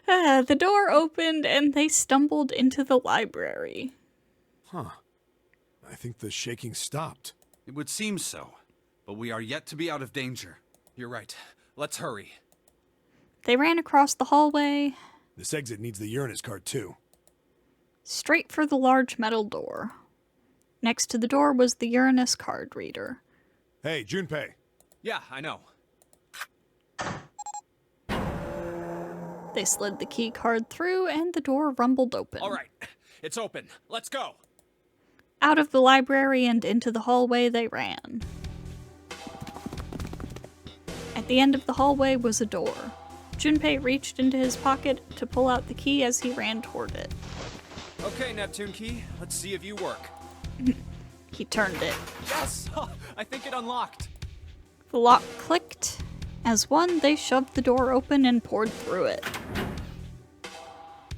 The door opened and they stumbled into the library. Huh. I think the shaking stopped. It would seem so, but we are yet to be out of danger. You're right. Let's hurry. They ran across the hallway. This exit needs the Uranus card, too. Straight for the large metal door. Next to the door was the Uranus card reader. Hey, Junpei. Yeah, I know. They slid the key card through and the door rumbled open. All right, it's open. Let's go. Out of the library and into the hallway they ran. At the end of the hallway was a door. Junpei reached into his pocket to pull out the key as he ran toward it. Okay, Neptune Key, let's see if you work. He turned it. Yes! I think it unlocked. The lock clicked. As one, they shoved the door open and poured through it.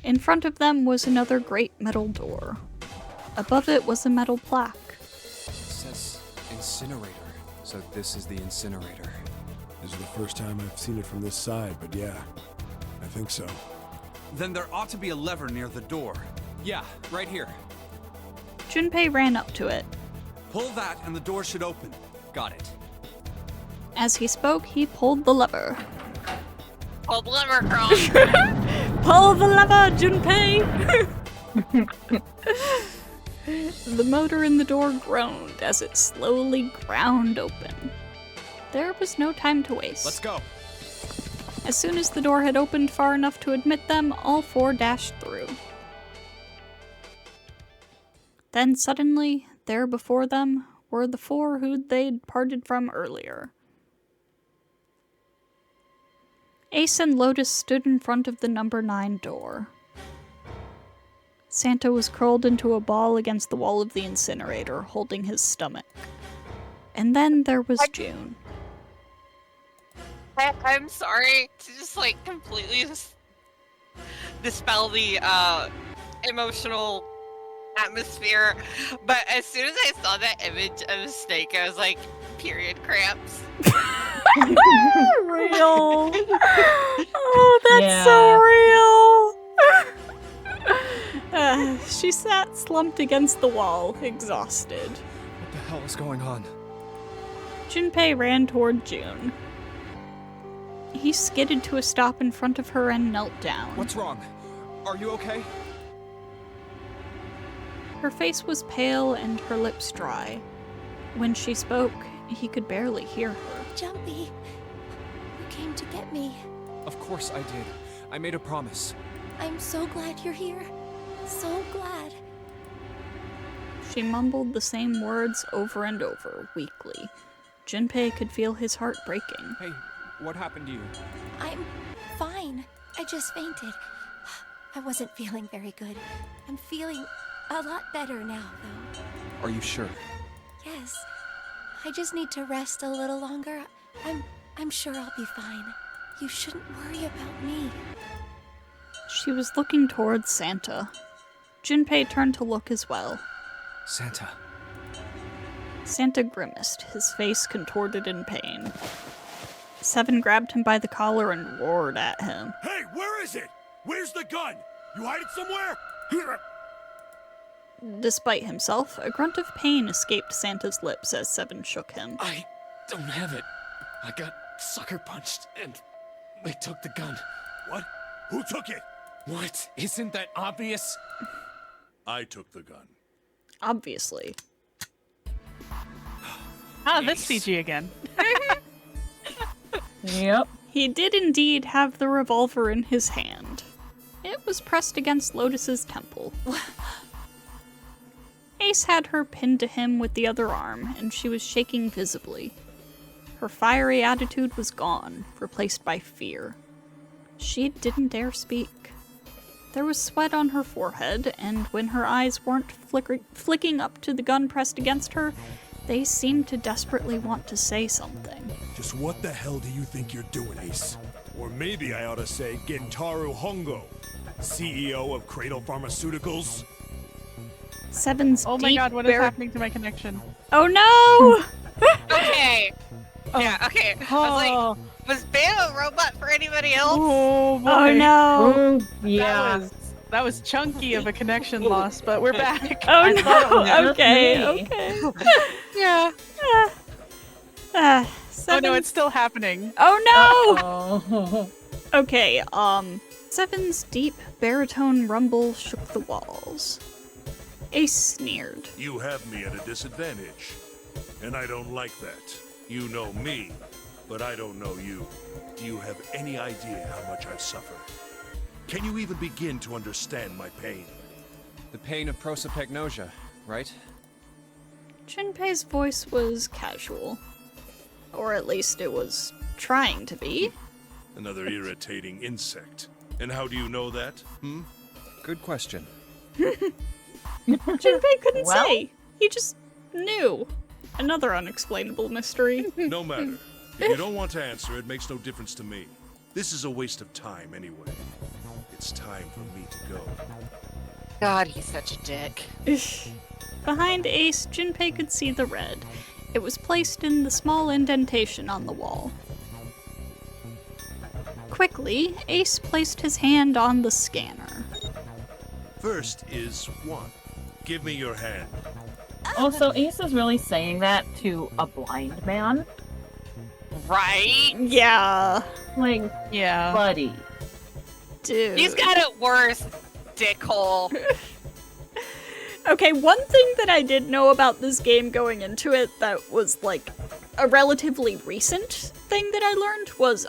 In front of them was another great metal door. Above it was a metal plaque. It says incinerator, so this is the incinerator. This is the first time I've seen it from this side, but yeah, I think so. Then there ought to be a lever near the door. Yeah, right here. Junpei ran up to it. Pull that and the door should open. Got it. As he spoke, he pulled the lever. Pull the lever, girl. Pull the lever, Junpei! The motor in the door groaned as it slowly ground open. There was no time to waste. Let's go. As soon as the door had opened far enough to admit them, all four dashed through. Then suddenly, there before them, were the four who they'd parted from earlier. Ace and Lotus stood in front of the number 9 door. Santa was curled into a ball against the wall of the incinerator, holding his stomach. And then there was June. I'm sorry to just like completely dispel the emotional atmosphere, but as soon as I saw that image of Snake, I was like, period cramps. Real. Oh, that's so real. She sat slumped against the wall, exhausted. What the hell is going on? Junpei ran toward June. He skidded to a stop in front of her and knelt down. What's wrong? Are you okay? Her face was pale and her lips dry. When she spoke, he could barely hear her. Jumpy, you came to get me. Of course I did. I made a promise. I'm so glad you're here. So glad. She mumbled the same words over and over, weakly. Junpei could feel his heart breaking. Hey, what happened to you? I'm fine. I just fainted. I wasn't feeling very good. I'm feeling a lot better now, though. Are you sure? Yes. I just need to rest a little longer. I'm sure I'll be fine. You shouldn't worry about me. She was looking towards Santa. Junpei turned to look as well. Santa. Santa grimaced, his face contorted in pain. Seven grabbed him by the collar and roared at him. Hey, where is it? Where's the gun? You hide it somewhere? Despite himself, a grunt of pain escaped Santa's lips as Seven shook him. I don't have it. I got sucker punched and they took the gun. What? Who took it? What? Isn't that obvious? I took the gun. Obviously. This CG again. Yep. He did indeed have the revolver in his hand. It was pressed against Lotus's temple. Ace had her pinned to him with the other arm, and she was shaking visibly. Her fiery attitude was gone, replaced by fear. She didn't dare speak. There was sweat on her forehead, and when her eyes weren't flicking up to the gun pressed against her, they seemed to desperately want to say something. Just what the hell do you think you're doing, Ace? Or maybe I ought to say Gentaro Hongo, CEO of Cradle Pharmaceuticals. Seven's Oh my deep god, what is happening to my connection? Oh no! Okay. Yeah, okay. I was like, Was Bam a robot for anybody else? Oh boy. Oh no! Mm, yeah. That was chunky of a connection loss, but we're back. Oh I thought it was no! just Okay, me. okay. Yeah. Oh Seven. no, it's still happening. Oh no! Oh. Okay, Seven's deep baritone rumble shook the walls. Ace sneered. You have me at a disadvantage. And I don't like that. You know me, but I don't know you. Do you have any idea how much I've suffered? Can you even begin to understand my pain? The pain of prosopagnosia, right? Junpei's voice was casual. Or at least it was trying to be. Another irritating insect. And how do you know that? Hmm? Good question. Junpei couldn't Well- say. He just knew. Another unexplainable mystery. No matter. If you don't want to answer, it makes no difference to me. This is a waste of time anyway. It's time for me to go. God, he's such a dick. Behind Ace, Junpei could see the red. It was placed in the small indentation on the wall. Quickly, Ace placed his hand on the scanner. First is 1. Give me your hand. Also, Ace is really saying that to a blind man. Right? Yeah, Like, Yeah. buddy. dude. He's got it worse, dickhole. Okay, one thing that I did know about this game going into it that was like a relatively recent thing that I learned was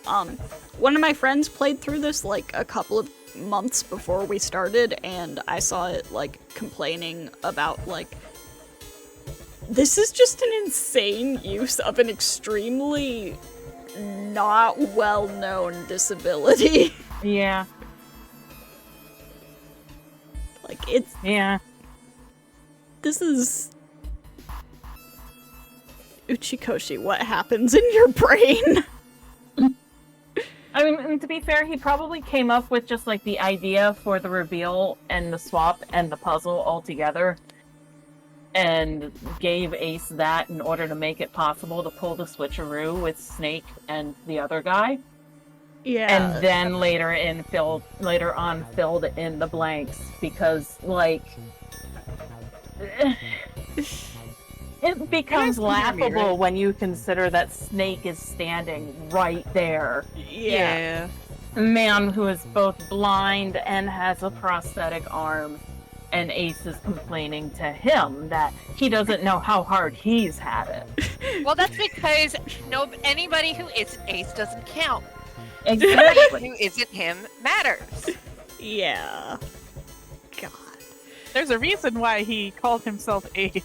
one of my friends played through this like a couple of months before we started, and I saw it like complaining about like this is just an insane use of an extremely not well-known disability. Yeah. Like it's Yeah. this is Uchikoshi, what happens in your brain? I mean, and to be fair, he probably came up with just like the idea for the reveal and the swap and the puzzle all together, and gave Ace that in order to make it possible to pull the switcheroo with Snake and the other guy, Yeah. and then later on filled in the blanks because like it becomes laughable when you consider that Snake is standing right there. yeah. A man who is both blind and has a prosthetic arm, and Ace is complaining to him that he doesn't know how hard he's had it. Well, that's because anybody who isn't Ace doesn't count. Exactly. Who isn't him matters. Yeah. God. There's a reason why he called himself Ace.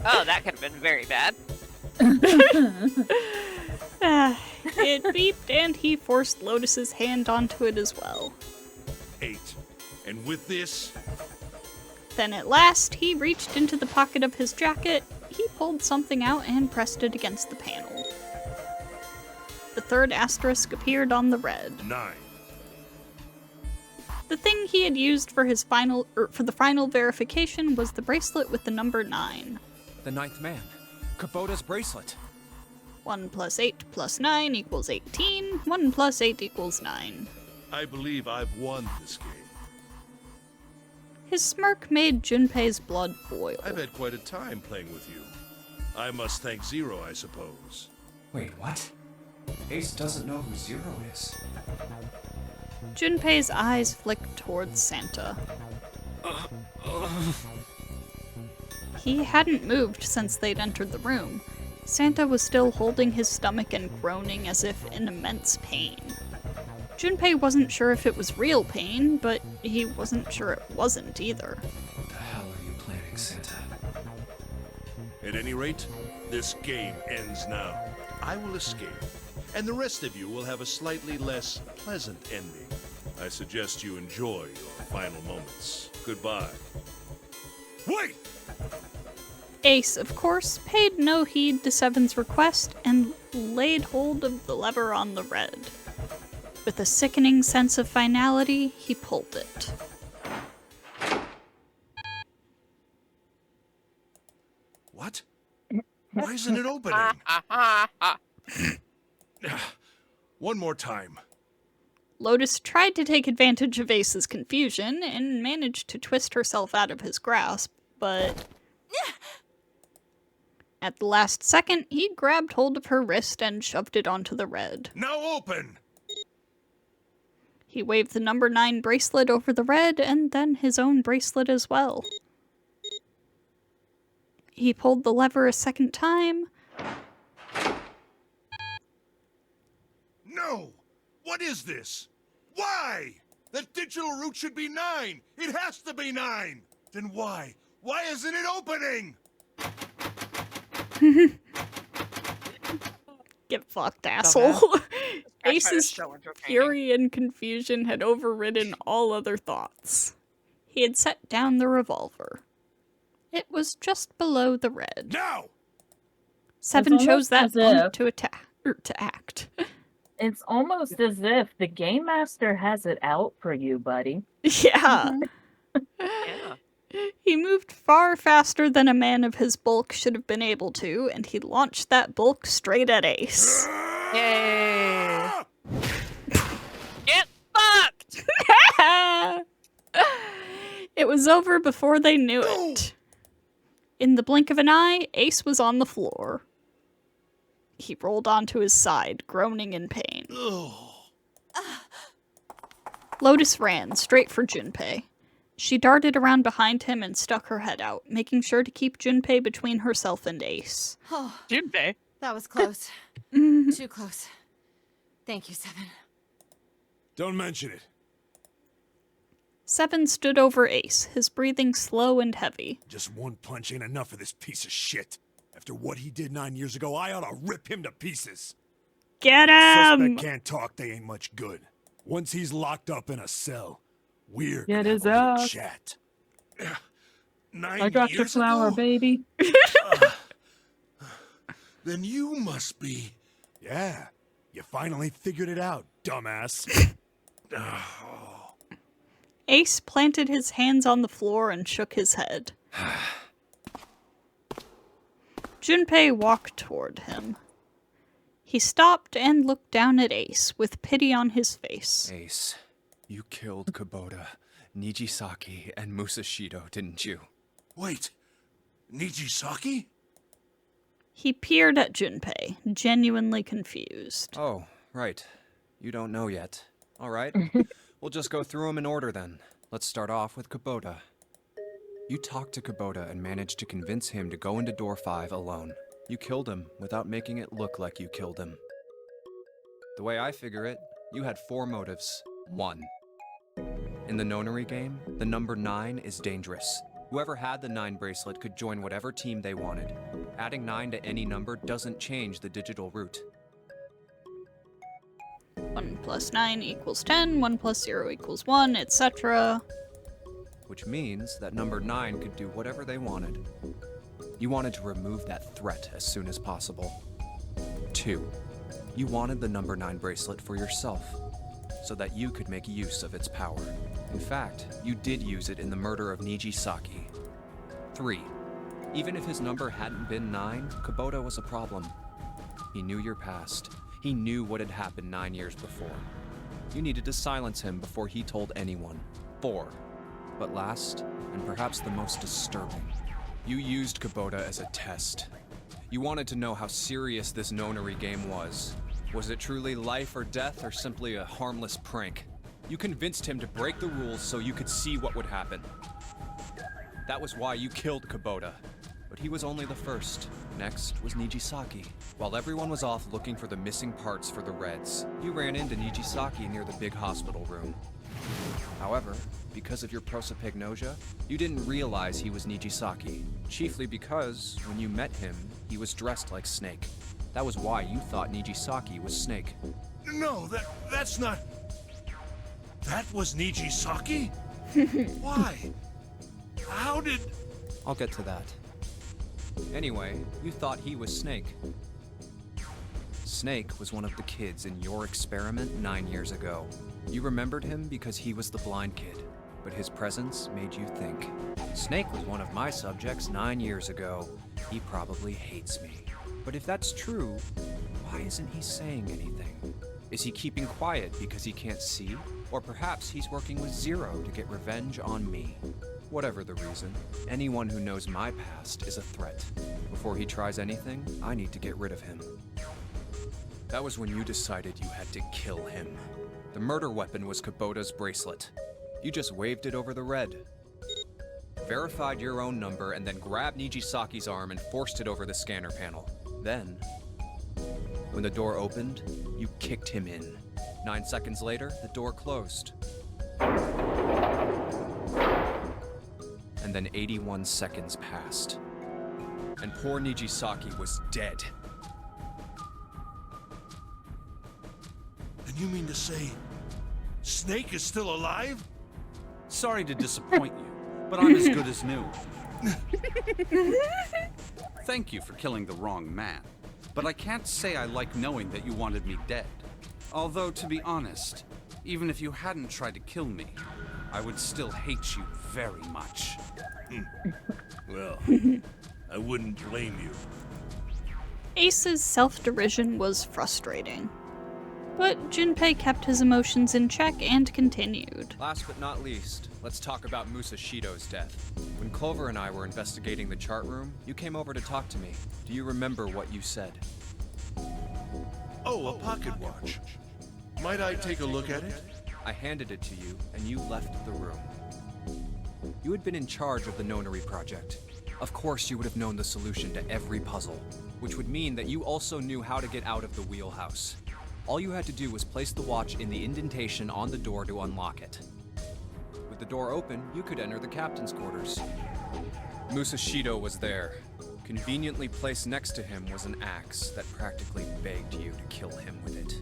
Oh, that could have been very bad. It beeped and he forced Lotus's hand onto it as well. 8. And with this, Then at last, he reached into the pocket of his jacket, he pulled something out and pressed it against the panel. The third asterisk appeared on the red. 9. The thing he had used for his for the final verification was the bracelet with the number 9. The ninth man. Kubota's bracelet. 1 plus 8 plus 9 equals 18. 1 plus 8 equals 9. I believe I've won this game. His smirk made Junpei's blood boil. I've had quite a time playing with you. I must thank Zero, I suppose. Wait, what? Ace doesn't know who Zero is. Junpei's eyes flicked towards Santa. He hadn't moved since they'd entered the room. Santa was still holding his stomach and groaning as if in immense pain. Junpei wasn't sure if it was real pain, but he wasn't sure it wasn't either. What the hell are you planning, Santa? At any rate, this game ends now. I will escape, and the rest of you will have a slightly less pleasant ending. I suggest you enjoy your final moments. Goodbye. Wait! Ace, of course, paid no heed to Seven's request and laid hold of the lever on the red. With a sickening sense of finality, he pulled it. What? Why isn't it opening? One more time. Lotus tried to take advantage of Ace's confusion and managed to twist herself out of his grasp, but at the last second, he grabbed hold of her wrist and shoved it onto the red. Now open! He waved the number 9 bracelet over the red and then his own bracelet as well. He pulled the lever a second time. No! What is this? Why? That digital route should be 9! It has to be 9! Then why? Why isn't it opening? Get fucked, asshole. Ace's fury and confusion had overridden all other thoughts. He had set down the revolver. It was just below the red. No! 7 chose that moment to act. It's almost as if the Game Master has it out for you, buddy. Yeah. Yeah. He moved far faster than a man of his bulk should have been able to, and he launched that bulk straight at Ace. Yay! Get fucked! It was over before they knew it. In the blink of an eye, Ace was on the floor. He rolled onto his side, groaning in pain. Lotus ran straight for Junpei. She darted around behind him and stuck her head out, making sure to keep Junpei between herself and Ace. Oh, Junpei. that was close. Too close. Thank you, 7. Don't mention it. 7 stood over Ace, his breathing slow and heavy. Just one punch ain't enough for this piece of shit. After what he did 9 years ago, I ought to rip him to pieces. Get him! Suspect can't talk, they ain't much good. Once he's locked up in a cell, we're Get gonna his have a little ass. chat. 9 I got your years flower, ago? baby. Then you must be... Yeah, you finally figured it out, dumbass. Ace planted his hands on the floor and shook his head. Junpei walked toward him. He stopped and looked down at Ace with pity on his face. Ace, you killed Kubota, Nijisaki, and Musashido, didn't you? Wait, Nijisaki? He peered at Junpei, genuinely confused. Oh, right. You don't know yet. All right. We'll just go through them in order then. Let's start off with Kubota. You talked to Kubota and managed to convince him to go into door 5 alone. You killed him without making it look like you killed him. The way I figure it, you had 4 motives. 1. In the nonary game, the number 9 is dangerous. Whoever had the 9 bracelet could join whatever team they wanted. Adding 9 to any number doesn't change the digital route. 1 plus 9 equals 10, 1 plus 0 equals 1, etc. Which means that number 9 could do whatever they wanted. You wanted to remove that threat as soon as possible. 2. You wanted the number 9 bracelet for yourself, so that you could make use of its power. In fact, you did use it in the murder of Nijisaki. 3. Even if his number hadn't been 9, Kubota was a problem. He knew your past. He knew what had happened 9 years before. You needed to silence him before he told anyone. 4. But last, and perhaps the most disturbing, you used Kubota as a test. You wanted to know how serious this nonary game was. Was it truly life or death, or simply a harmless prank? You convinced him to break the rules so you could see what would happen. That was why you killed Kubota. But he was only the first. Next was Nijisaki. While everyone was off looking for the missing parts for the Reds, you ran into Nijisaki near the big hospital room. However, because of your prosopagnosia, you didn't realize he was Nijisaki. Chiefly because, when you met him, he was dressed like Snake. That was why you thought Nijisaki was Snake. No, that's not... That was Nijisaki? Why? How did... I'll get to that. Anyway, you thought he was Snake. Snake was one of the kids in your experiment 9 years ago. You remembered him because he was the blind kid, but his presence made you think. Snake was one of my subjects 9 years ago. He probably hates me. But if that's true, Why isn't he saying anything? Is he keeping quiet because he can't see? Or perhaps he's working with Zero to get revenge on me. Whatever the reason, anyone who knows my past is a threat. Before he tries anything, I need to get rid of him. That was when you decided you had to kill him. The murder weapon was Kubota's bracelet. You just waved it over the red. Verified your own number and then grabbed Nijisaki's arm and forced it over the scanner panel. Then, when the door opened, you kicked him in. 9 seconds later, the door closed. And then 81 seconds passed. And poor Nijisaki was dead. And you mean to say Snake is still alive? Sorry to disappoint you, but I'm as good as new. Thank you for killing the wrong man, but I can't say I like knowing that you wanted me dead. Although, to be honest, even if you hadn't tried to kill me, I would still hate you very much. Well, I wouldn't blame you. Ace's self-derision was frustrating. But Junpei kept his emotions in check and continued. Last but not least, let's talk about Musashido's death. When Clover and I were investigating the chart room, you came over to talk to me. Do you remember what you said? Oh, a pocket watch. Might I take a look at it? I handed it to you, and you left the room. You had been in charge of the Nonary project. Of course you would have known the solution to every puzzle, which would mean that you also knew how to get out of the wheelhouse. All you had to do was place the watch in the indentation on the door to unlock it. With the door open, you could enter the captain's quarters. Musashido was there. Conveniently placed next to him was an axe that practically begged you to kill him with it.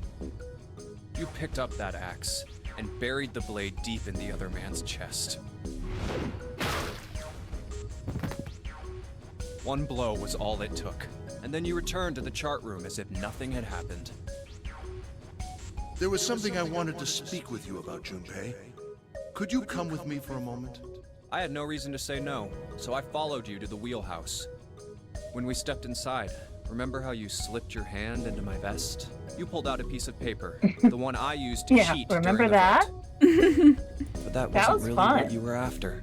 You picked up that axe and buried the blade deep in the other man's chest. One blow was all it took, and then you returned to the chart room as if nothing had happened. There was something I wanted to speak with you about, Junpei. Could you come with me for a moment? I had no reason to say no, so I followed you to the wheelhouse. When we stepped inside, remember how you slipped your hand into my vest? You pulled out a piece of paper, the one I used to cheat remember during the that? vote. But that That wasn't was really fun. what you were after.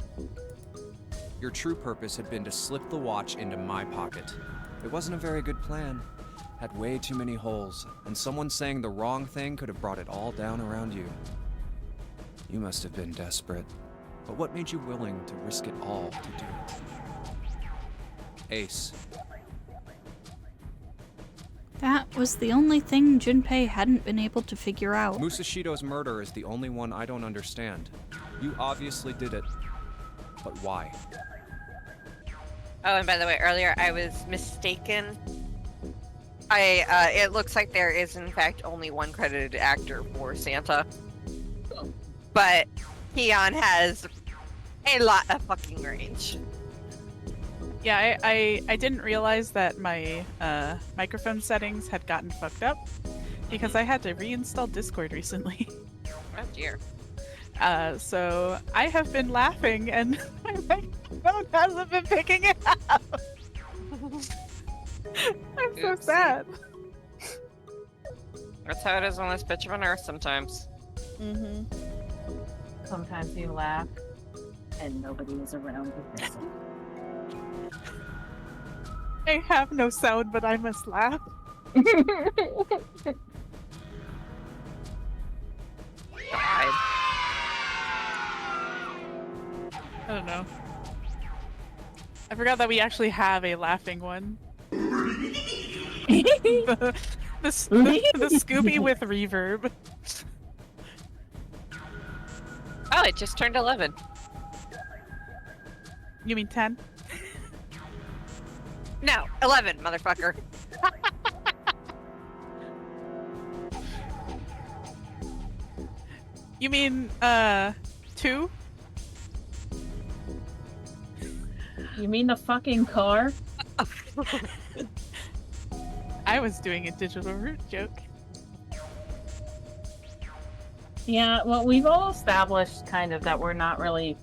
Your true purpose had been to slip the watch into my pocket. It wasn't a very good plan. Had way too many holes, and someone saying the wrong thing could have brought it all down around you. You must have been desperate. But what made you willing to risk it all to do it? Ace. That was the only thing Junpei hadn't been able to figure out. Musashido's murder is the only one I don't understand. You obviously did it. But why? Oh, and by the way, earlier I was mistaken. It looks like there is in fact only one credited actor for Santa. But Keon has a lot of fucking range. Yeah, I didn't realize that my microphone settings had gotten fucked up because I had to reinstall Discord recently. Oh dear. So I have been laughing and my microphone hasn't been picking it up. I'm so Oops. sad. That's how it is on this bitch of an earth sometimes. Mm-hmm. Sometimes you laugh and nobody is around to listen. I have no sound, but I must laugh. God. I don't know. I forgot that we actually have a laughing one. the Scooby with reverb. Oh, it just turned 11. You mean 10? No, 11, motherfucker. You mean 2? You mean the fucking car? I was doing a digital root joke. Yeah, well, we've all established kind of that we're not really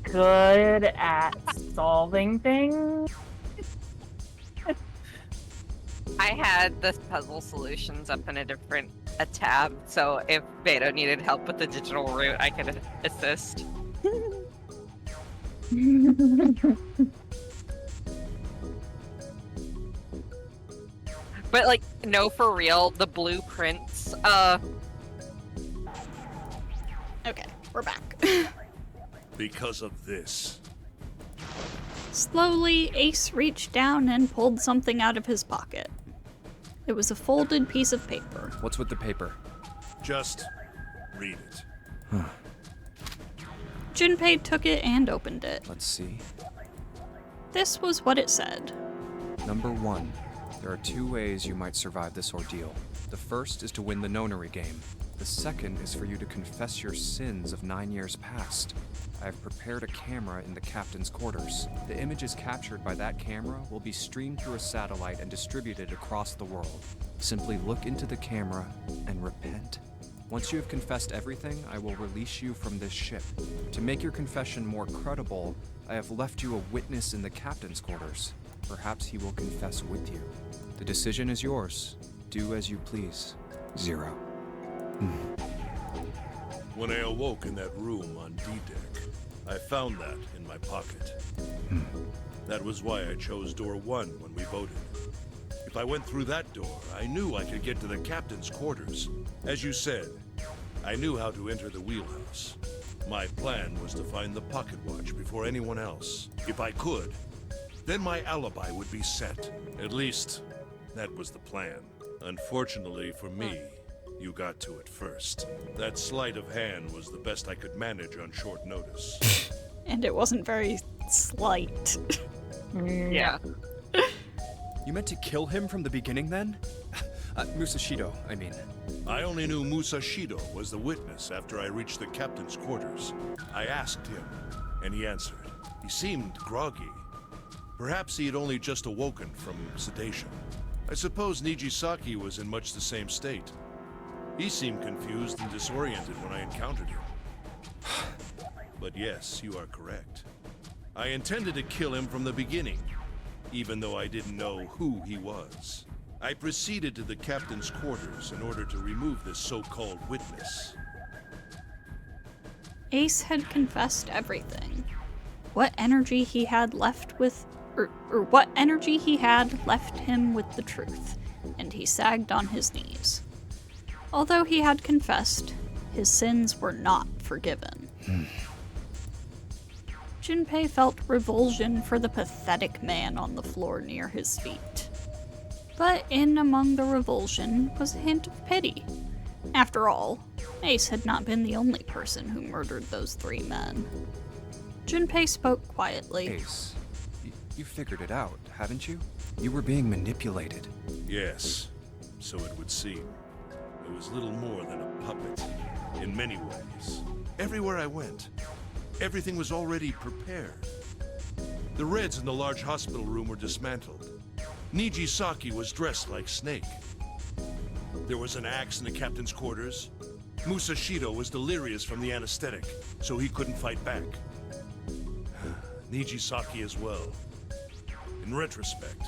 good at solving things. I had the puzzle solutions up in a different tab, so if Beto needed help with the digital route, I could assist. But like, no, for real, the blueprints. Okay, we're back. Because of this. Slowly, Ace reached down and pulled something out of his pocket. It was a folded piece of paper. What's with the paper? Just read it. Junpei took it and opened it. Let's see. This was what it said. Number 1. There are 2 ways you might survive this ordeal. The first is to win the nonary game. The second is for you to confess your sins of 9 years past. I have prepared a camera in the captain's quarters. The images captured by that camera will be streamed through a satellite and distributed across the world. Simply look into the camera and repent. Once you have confessed everything, I will release you from this ship. To make your confession more credible, I have left you a witness in the captain's quarters. Perhaps he will confess with you. The decision is yours. Do as you please. 0. When I awoke in that room on D-Deck, I found that in my pocket. That was why I chose door 1 when we voted. If I went through that door, I knew I could get to the captain's quarters. As you said, I knew how to enter the wheelhouse. My plan was to find the pocket watch before anyone else. If I could, then my alibi would be set. At least, that was the plan. Unfortunately for me, you got to it first. That sleight of hand was the best I could manage on short notice. And it wasn't very slight. Yeah. You meant to kill him from the beginning then? Musashido, I mean. I only knew Musashido was the witness after I reached the captain's quarters. I asked him, and he answered. He seemed groggy. Perhaps he had only just awoken from sedation. I suppose Nijisaki was in much the same state. He seemed confused and disoriented when I encountered him. But yes, you are correct. I intended to kill him from the beginning, even though I didn't know who he was. I proceeded to the captain's quarters in order to remove this so-called witness. Ace had confessed everything. What energy he had left with, or what energy he had left him with the truth, and he sagged on his knees. Although he had confessed, his sins were not forgiven. Junpei felt revulsion for the pathetic man on the floor near his feet. But in among the revulsion was a hint of pity. After all, Ace had not been the only person who murdered those 3 men. Junpei spoke quietly. Ace, you figured it out, haven't you? You were being manipulated. Yes, so it would seem. It was little more than a puppet, in many ways. Everywhere I went, everything was already prepared. The Reds in the large hospital room were dismantled. Nijisaki was dressed like Snake. There was an axe in the captain's quarters. Musashido was delirious from the anesthetic, so he couldn't fight back. Nijisaki as well. In retrospect,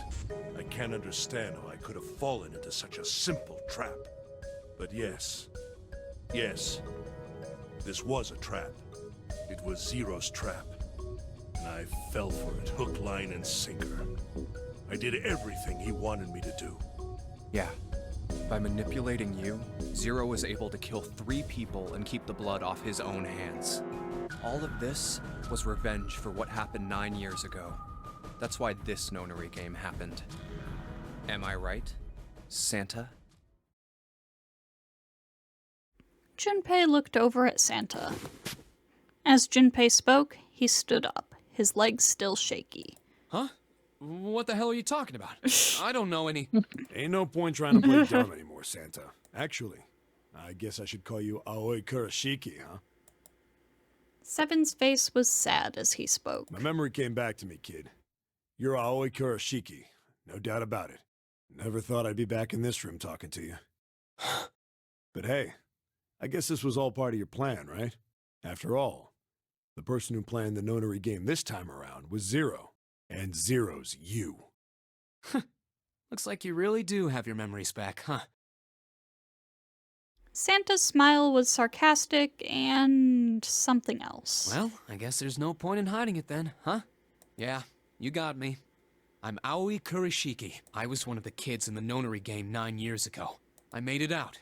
I can't understand how I could have fallen into such a simple trap. But yes, this was a trap. It was Zero's trap. And I fell for it, hook, line, and sinker. I did everything he wanted me to do. Yeah. By manipulating you, Zero was able to kill 3 people and keep the blood off his own hands. All of this was revenge for what happened 9 years ago. That's why this nonary game happened. Am I right, Santa? Junpei looked over at Santa. As Junpei spoke, he stood up, his legs still shaky. Huh? What the hell are you talking about? I don't know any... Ain't no point trying to play dumb anymore, Santa. Actually, I guess I should call you Aoi Kurashiki, huh? Seven's face was sad as he spoke. My memory came back to me, kid. You're Aoi Kurashiki, no doubt about it. Never thought I'd be back in this room talking to you. But hey, I guess this was all part of your plan, right? After all, the person who planned the nonary game this time around was Zero. And Zero's you. Looks like you really do have your memories back, huh? Santa's smile was sarcastic and something else. Well, I guess there's no point in hiding it then, huh? Yeah, you got me. I'm Aoi Kurishiki. I was one of the kids in the nonary game 9 years ago. I made it out.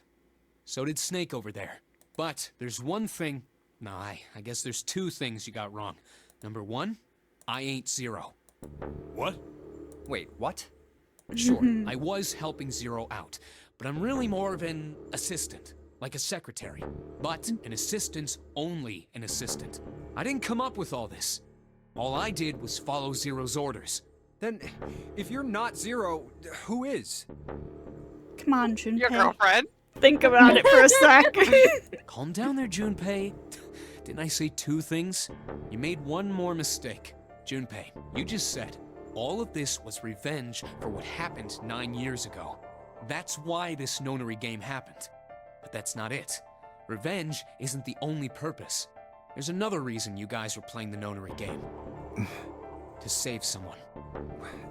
So did Snake over there. But there's one thing... No, I guess there's two things you got wrong. Number one, I ain't Zero. What? Wait, what? Sure, I was helping Zero out, but I'm really more of an assistant, like a secretary. But an assistant's only an assistant. I didn't come up with all this. All I did was follow Zero's orders. Then, if you're not Zero, who is? Come on, Junpei. Your girlfriend? Think about it for a sec. Calm down there, Junpei. Didn't I say two things? You made one more mistake. Junpei, you just said all of this was revenge for what happened 9 years ago. That's why this nonary game happened. But that's not it. Revenge isn't the only purpose. There's another reason you guys were playing the nonary game. To save someone.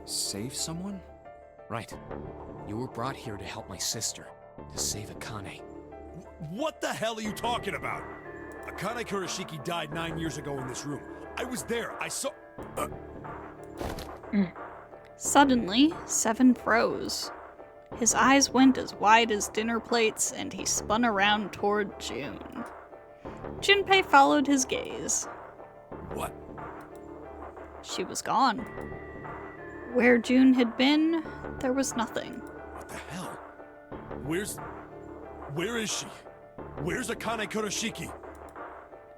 Save someone? Right. You were brought here to help my sister. To save Akane. What the hell are you talking about? Akane Kurishiki died 9 years ago in this room. I was there. I saw... Suddenly, Seven froze. His eyes went as wide as dinner plates, and he spun around toward June. Junpei followed his gaze. What? She was gone. Where June had been, there was nothing. What the hell? Where is she? Where's Akane Kurishiki?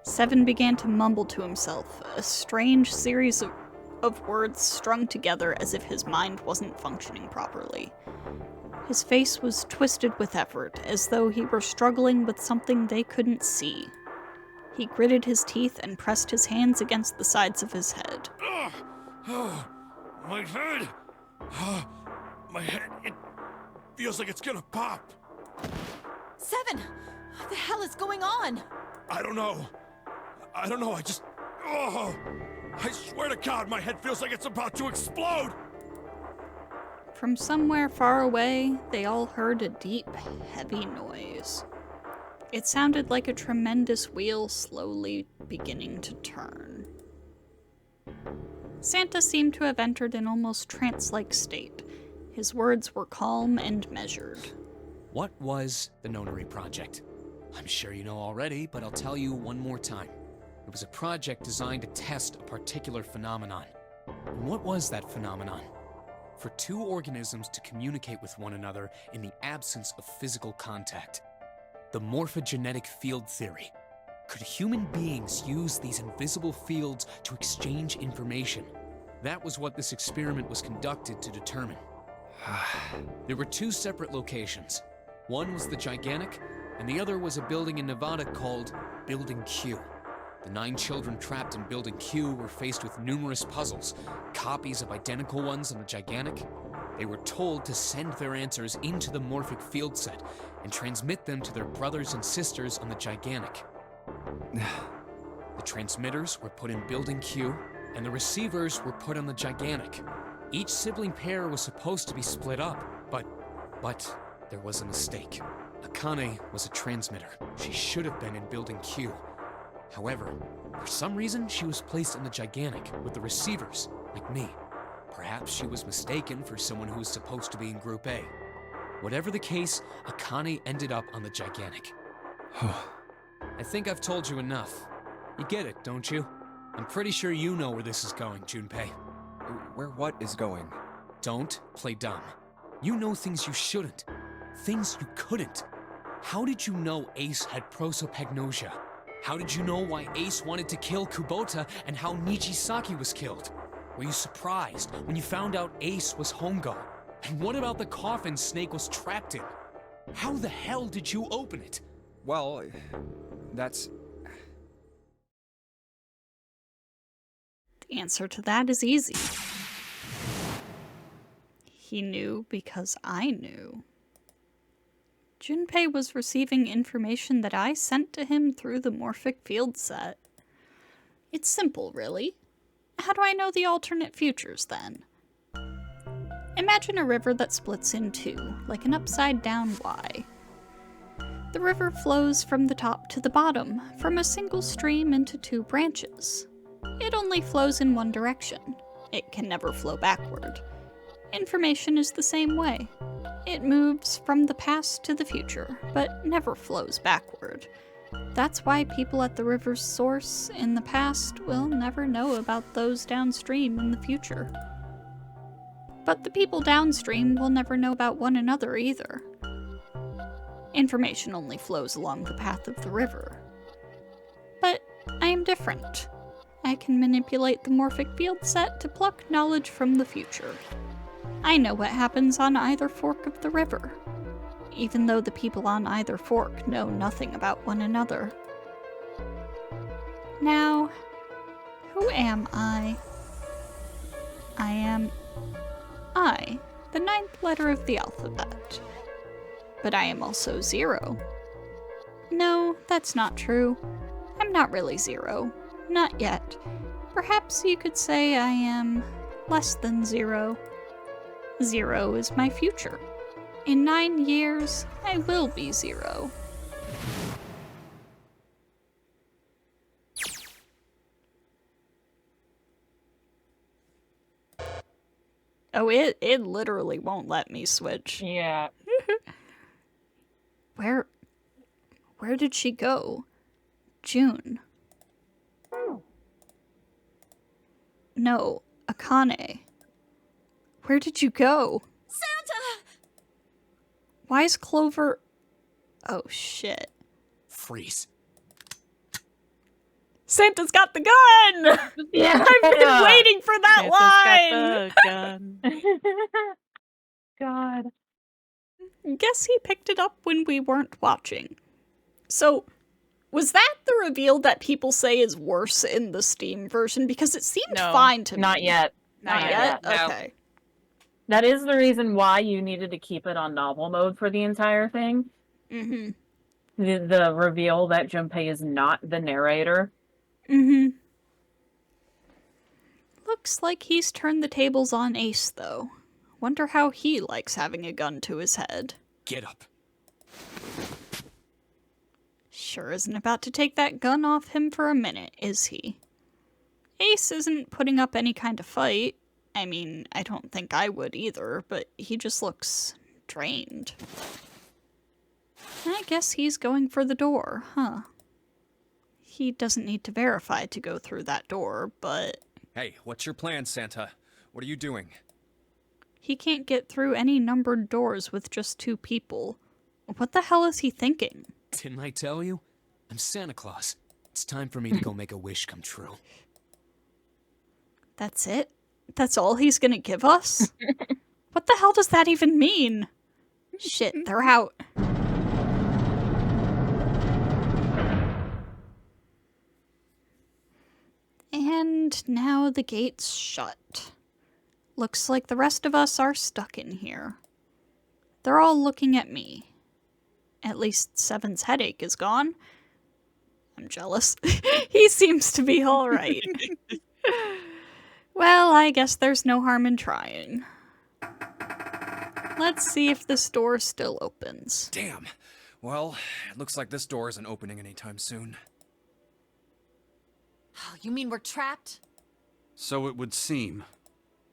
Seven began to mumble to himself, a strange series of words strung together as if his mind wasn't functioning properly. His face was twisted with effort, as though he were struggling with something they couldn't see. He gritted his teeth and pressed his hands against the sides of his head. My head! My head, it feels like it's gonna pop. Seven! What the hell is going on? I don't know, I just... I swear to God, my head feels like it's about to explode! From somewhere far away, they all heard a deep, heavy noise. It sounded like a tremendous wheel slowly beginning to turn. Santa seemed to have entered an almost trance-like state. His words were calm and measured. What was the Nonary Project? I'm sure you know already, but I'll tell you one more time. It was a project designed to test a particular phenomenon. And what was that phenomenon? For two organisms to communicate with one another in the absence of physical contact. The morphogenetic field theory. Could human beings use these invisible fields to exchange information? That was what this experiment was conducted to determine. There were two separate locations. One was the Gigantic, and the other was a building in Nevada called Building Q. The 9 children trapped in Building Q were faced with numerous puzzles, copies of identical ones on the Gigantic. They were told to send their answers into the morphic field set and transmit them to their brothers and sisters on the Gigantic. The transmitters were put in Building Q, and the receivers were put on the Gigantic. Each sibling pair was supposed to be split up, but there was a mistake. Akane was a transmitter. She should have been in Building Q. However, for some reason, she was placed in the Gigantic with the receivers, like me. Perhaps she was mistaken for someone who was supposed to be in Group A. Whatever the case, Akane ended up on the Gigantic. I think I've told you enough. You get it, don't you? I'm pretty sure you know where this is going, Junpei. Where what is going? Don't play dumb. You know things you shouldn't. Things you couldn't. How did you know Ace had prosopagnosia? How did you know why Ace wanted to kill Kubota and how Nijisaki was killed? Were you surprised when you found out Ace was Hongo? And what about the coffin Snake was trapped in? How the hell did you open it? Well, that's... The answer to that is easy. He knew because I knew. Junpei was receiving information that I sent to him through the morphic field set. It's simple, really. How do I know the alternate futures, then? Imagine a river that splits in two, like an upside-down Y. The river flows from the top to the bottom, from a single stream into two branches. It only flows in one direction. It can never flow backward. Information is the same way. It moves from the past to the future, but never flows backward. That's why people at the river's source in the past will never know about those downstream in the future. But the people downstream will never know about one another either. Information only flows along the path of the river. But I am different. I can manipulate the morphic field set to pluck knowledge from the future. I know what happens on either fork of the river, even though the people on either fork know nothing about one another. Now, who am I? I am I, the 9th letter of the alphabet. But I am also 0. No, that's not true. I'm not really 0. Not yet. Perhaps you could say I am less than 0. 0 is my future. In 9 years, I will be 0. Oh, it literally won't let me switch. Yeah. Where did she go? June. No, Akane. Where did you go? Santa! Why is Clover... Oh, shit. Freeze. Santa's got the gun! Yeah. I've been waiting for that Santa's line! got the gun. God. Guess he picked it up when we weren't watching. So, was that the reveal that people say is worse in the Steam version? Because it seemed No, fine to me. Not yet. Not Not yet? yet. No. Okay. That is the reason why you needed to keep it on novel mode for the entire thing. Mm-hmm. The reveal that Junpei is not the narrator. Mm-hmm. Looks like he's turned the tables on Ace, though. Wonder how he likes having a gun to his head. Get up. Sure isn't about to take that gun off him for a minute, is he? Ace isn't putting up any kind of fight. I mean, I don't think I would either, but he just looks drained. I guess he's going for the door, huh? He doesn't need to verify to go through that door, but... Hey, what's your plan, Santa? What are you doing? He can't get through any numbered doors with just 2 people. What the hell is he thinking? Didn't I tell you? I'm Santa Claus. It's time for me to go make a wish come true. That's it? That's all he's gonna give us? What the hell does that even mean? Shit, they're out. And now the gate's shut. Looks like the rest of us are stuck in here. They're all looking at me. At least Seven's headache is gone. I'm jealous. He seems to be alright. Well, I guess there's no harm in trying. Let's see if this door still opens. Damn. Well, it looks like this door isn't opening anytime soon. Oh, you mean we're trapped? So it would seem.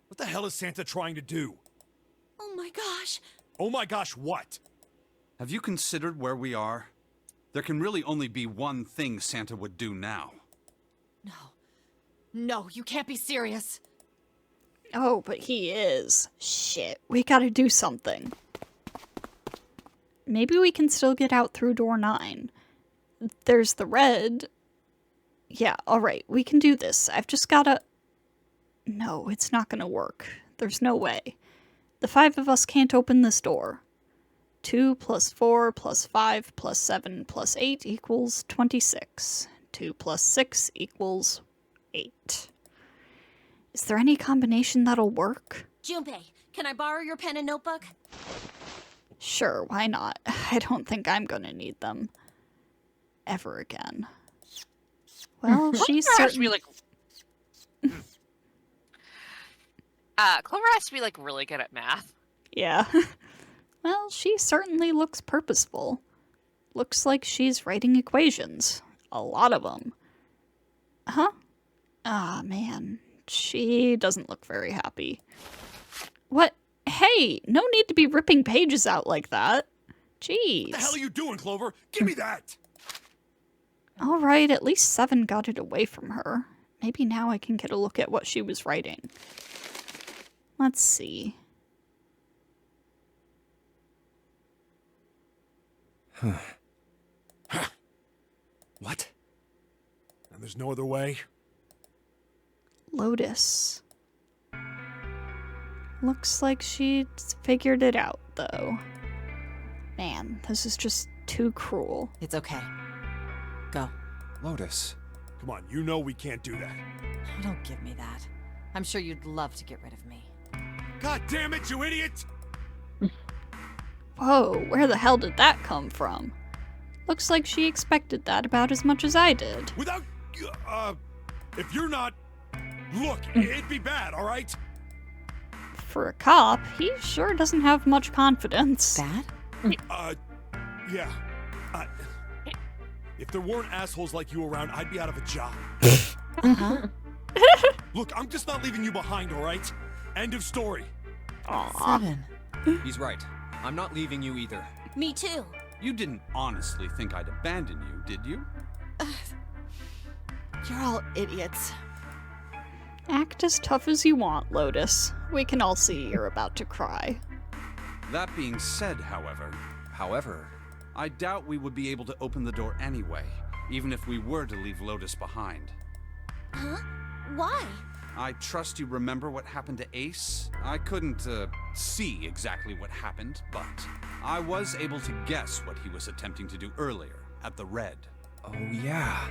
What the hell is Santa trying to do? Oh my gosh. Oh my gosh, what? Have you considered where we are? There can really only be one thing Santa would do now. No. No, you can't be serious. Oh, but he is. Shit, we gotta do something. Maybe we can still get out through door 9. There's the red. Yeah, alright, we can do this. I've just gotta... No, it's not gonna work. There's no way. The 5 of us can't open this door. 2 plus 4 plus 5 plus 7 plus 8 equals 26. 2 plus 6 equals 8. Is there any combination that'll work? Junpei, can I borrow your pen and notebook? Sure, why not? I don't think I'm gonna need them. Ever again. Well, she's There has to certainly... be like Clover has to be, like, really good at math. Yeah. Well, she certainly looks purposeful. Looks like she's writing equations. A lot of them. Huh? Ah, man. She doesn't look very happy. What? Hey, no need to be ripping pages out like that. Jeez. What the hell are you doing, Clover? Give me that! Alright, at least 7 got it away from her. Maybe now I can get a look at what she was writing. Let's see. What? And there's no other way? Lotus. Looks like she's figured it out, though. Man, this is just too cruel. It's okay. Go. Lotus. Come on, you know we can't do that. Oh, don't give me that. I'm sure you'd love to get rid of me. God damn it, you idiot! Whoa, where the hell did that come from? Looks like she expected that about as much as I did. Without, if you're not... Look, it'd be bad, alright? For a cop, he sure doesn't have much confidence. Bad? Yeah. If there weren't assholes like you around, I'd be out of a job. Uh-huh. Look, I'm just not leaving you behind, alright? End of story. Aw. 7. He's right. I'm not leaving you either. Me too. You didn't honestly think I'd abandon you, did you? You're all idiots. Act as tough as you want, Lotus. We can all see you're about to cry. That being said, however, I doubt we would be able to open the door anyway, even if we were to leave Lotus behind. Huh? Why? I trust you remember what happened to Ace? I couldn't, see exactly what happened, but I was able to guess what he was attempting to do earlier, at the Red. Oh, yeah.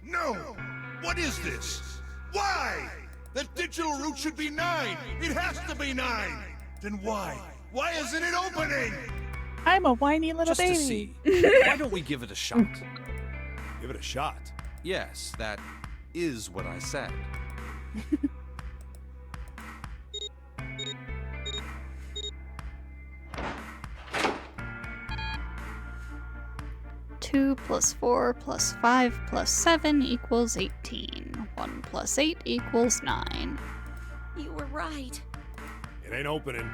No! What is this? Why? That digital route should be 9! It has to be 9! Then why? Why isn't it opening? I'm a whiny little Just baby. to see, why don't we give it a shot? Give it a shot. Yes, that is what I said. 2 plus 4 plus 5 plus 7 equals 18. 1 plus 8 equals 9. You were right. It ain't opening.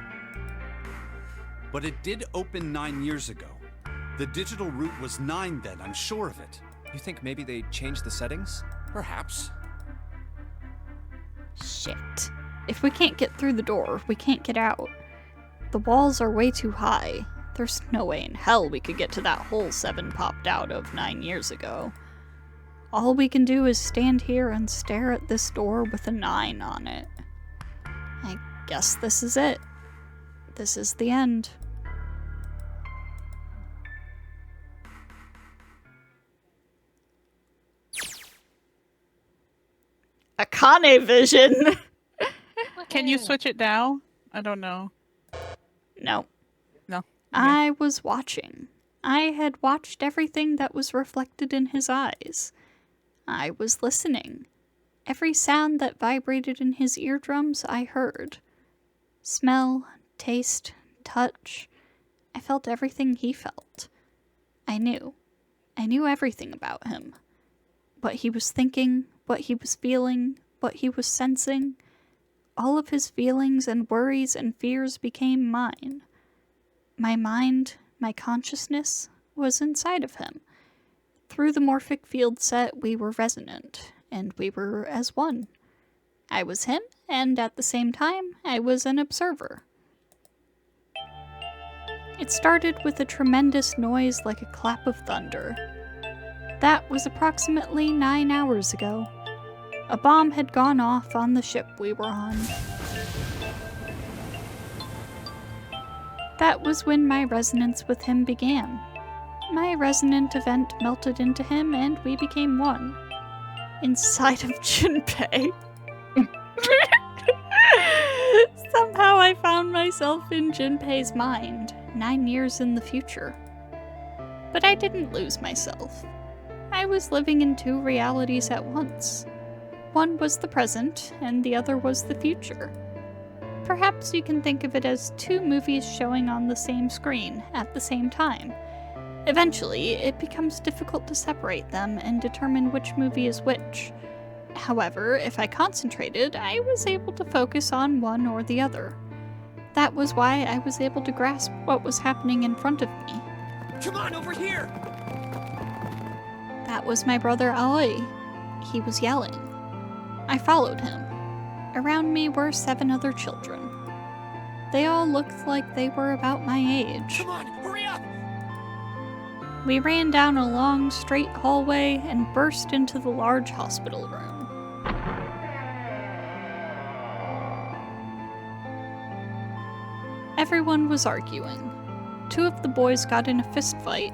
But it did open 9 years ago. The digital route was 9 then, I'm sure of it. You think maybe they changed the settings? Perhaps. Shit. If we can't get through the door, we can't get out. The walls are way too high. There's no way in hell we could get to that hole 7 popped out of 9 years ago. All we can do is stand here and stare at this door with a 9 on it. I guess this is it. This is the end. Akane vision! Can you switch it now? I don't know. No. No. Okay. I was watching. I had watched everything that was reflected in his eyes. I was listening. Every sound that vibrated in his eardrums I heard. Smell, taste, touch. I felt everything he felt. I knew. I knew everything about him. What he was thinking, what he was feeling, what he was sensing. All of his feelings and worries and fears became mine. My mind, my consciousness, was inside of him. Through the morphic field set, we were resonant, and we were as one. I was him, and at the same time, I was an observer. It started with a tremendous noise like a clap of thunder. That was approximately 9 hours ago. A bomb had gone off on the ship we were on. That was when my resonance with him began. My resonant event melted into him and we became one. Inside of Junpei. Somehow I found myself in Junpei's mind, 9 years in the future. But I didn't lose myself. I was living in 2 realities at once. One was the present, and the other was the future. Perhaps you can think of it as two movies showing on the same screen at the same time. Eventually, it becomes difficult to separate them and determine which movie is which. However, if I concentrated, I was able to focus on one or the other. That was why I was able to grasp what was happening in front of me. Come on, over here! That was my brother Aoi. He was yelling. I followed him. Around me were 7 other children. They all looked like they were about my age. Come on, hurry up! We ran down a long, straight hallway and burst into the large hospital room. Everyone was arguing. 2 of the boys got in a fist fight.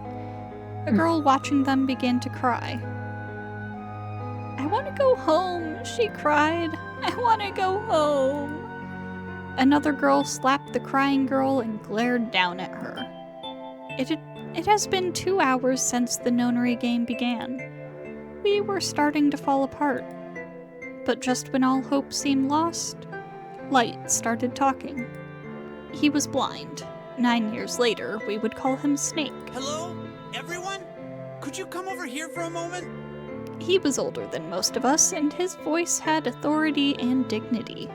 A girl watching them began to cry. "I want to go home," she cried. "I want to go home." Another girl slapped the crying girl and glared down at her. It has been 2 hours since the nonary game began. We were starting to fall apart. But just when all hope seemed lost, Light started talking. He was blind. 9 years later, we would call him Snake. Hello, everyone? Could you come over here for a moment? He was older than most of us, and his voice had authority and dignity.